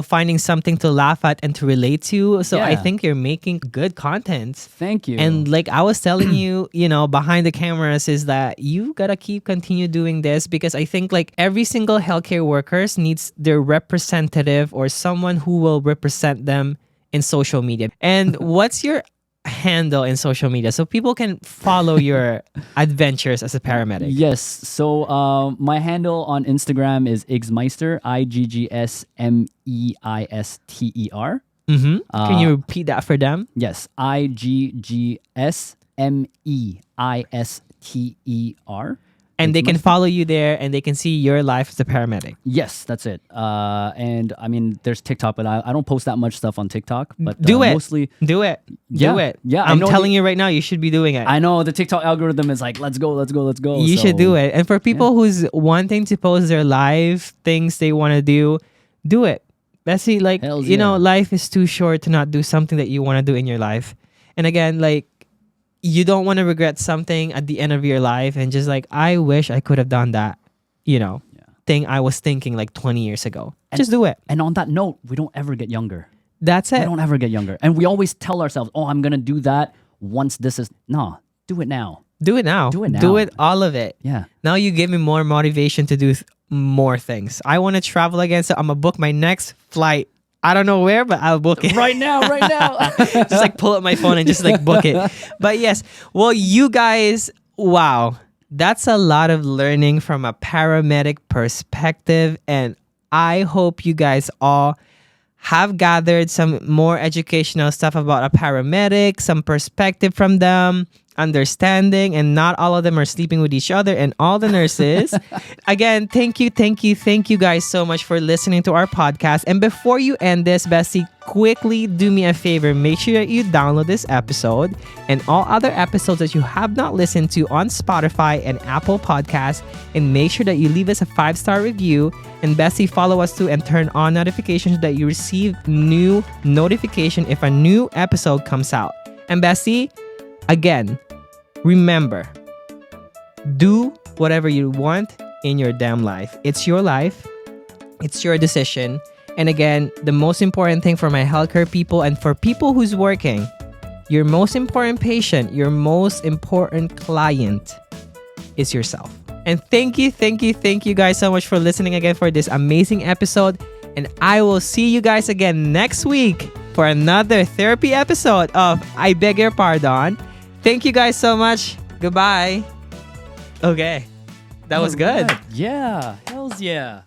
Speaker 2: finding something to laugh at and to relate to. So I think you're making good content.
Speaker 1: Thank you.
Speaker 2: And like I was telling you, behind the cameras is that you gotta continue doing this, because I think like every single healthcare workers needs their representative or someone who will represent them in social media. And what's your handle in social media so people can follow your adventures as a paramedic?
Speaker 1: Yes. So my handle on Instagram is Iggsmeister, IGGSMEISTER.
Speaker 2: Can you repeat that for them?
Speaker 1: Yes, IGGSMEISTER.
Speaker 2: And they can follow you there and they can see your life as a paramedic.
Speaker 1: Yes, that's it. And I mean, there's TikTok, but I don't post that much stuff on TikTok. But
Speaker 2: do it.
Speaker 1: Mostly,
Speaker 2: do it.
Speaker 1: Yeah,
Speaker 2: do it.
Speaker 1: Yeah,
Speaker 2: I'm telling you right now, you should be doing it.
Speaker 1: I know the TikTok algorithm is like, let's go.
Speaker 2: You should do it. And for people who's wanting to post their live things they want to do it. Let's see, like, life is too short to not do something that you want to do in your life. And again, like, you don't want to regret something at the end of your life and just like, I wish I could have done that, thing I was thinking like 20 years ago. Just do it.
Speaker 1: And on that note, we don't ever get younger.
Speaker 2: That's it.
Speaker 1: We don't ever get younger. And we always tell ourselves, oh, I'm going to do that once this is... No, do it now.
Speaker 2: Do it now.
Speaker 1: Do it now.
Speaker 2: Do it, all of it.
Speaker 1: Yeah.
Speaker 2: Now you give me more motivation to do more things. I want to travel again, so I'm going to book my next flight. I don't know where, but I'll book it.
Speaker 1: Right now.
Speaker 2: Just like pull up my phone and just like book it. But yes, well, you guys, wow. That's a lot of learning from a paramedic perspective. And I hope you guys all have gathered some more educational stuff about a paramedic, some perspective from them, understanding, and not all of them are sleeping with each other, and all the nurses. Again, thank you guys so much for listening to our podcast. And before you end this, Bessie, quickly do me a favor. Make sure that you download this episode and all other episodes that you have not listened to on Spotify and Apple Podcasts, and make sure that you leave us a 5-star review. And Bessie, follow us too and turn on notifications so that you receive new notification if a new episode comes out. And Bessie, again, remember, do whatever you want in your damn life. It's your life. It's your decision. And again, the most important thing for my healthcare people and for people who's working, your most important patient, your most important client is yourself. And thank you guys so much for listening again for this amazing episode. And I will see you guys again next week for another therapy episode of I Beg Your Pardon. Thank you guys so much. Goodbye. Okay. That was good.
Speaker 1: Yeah. Hells yeah.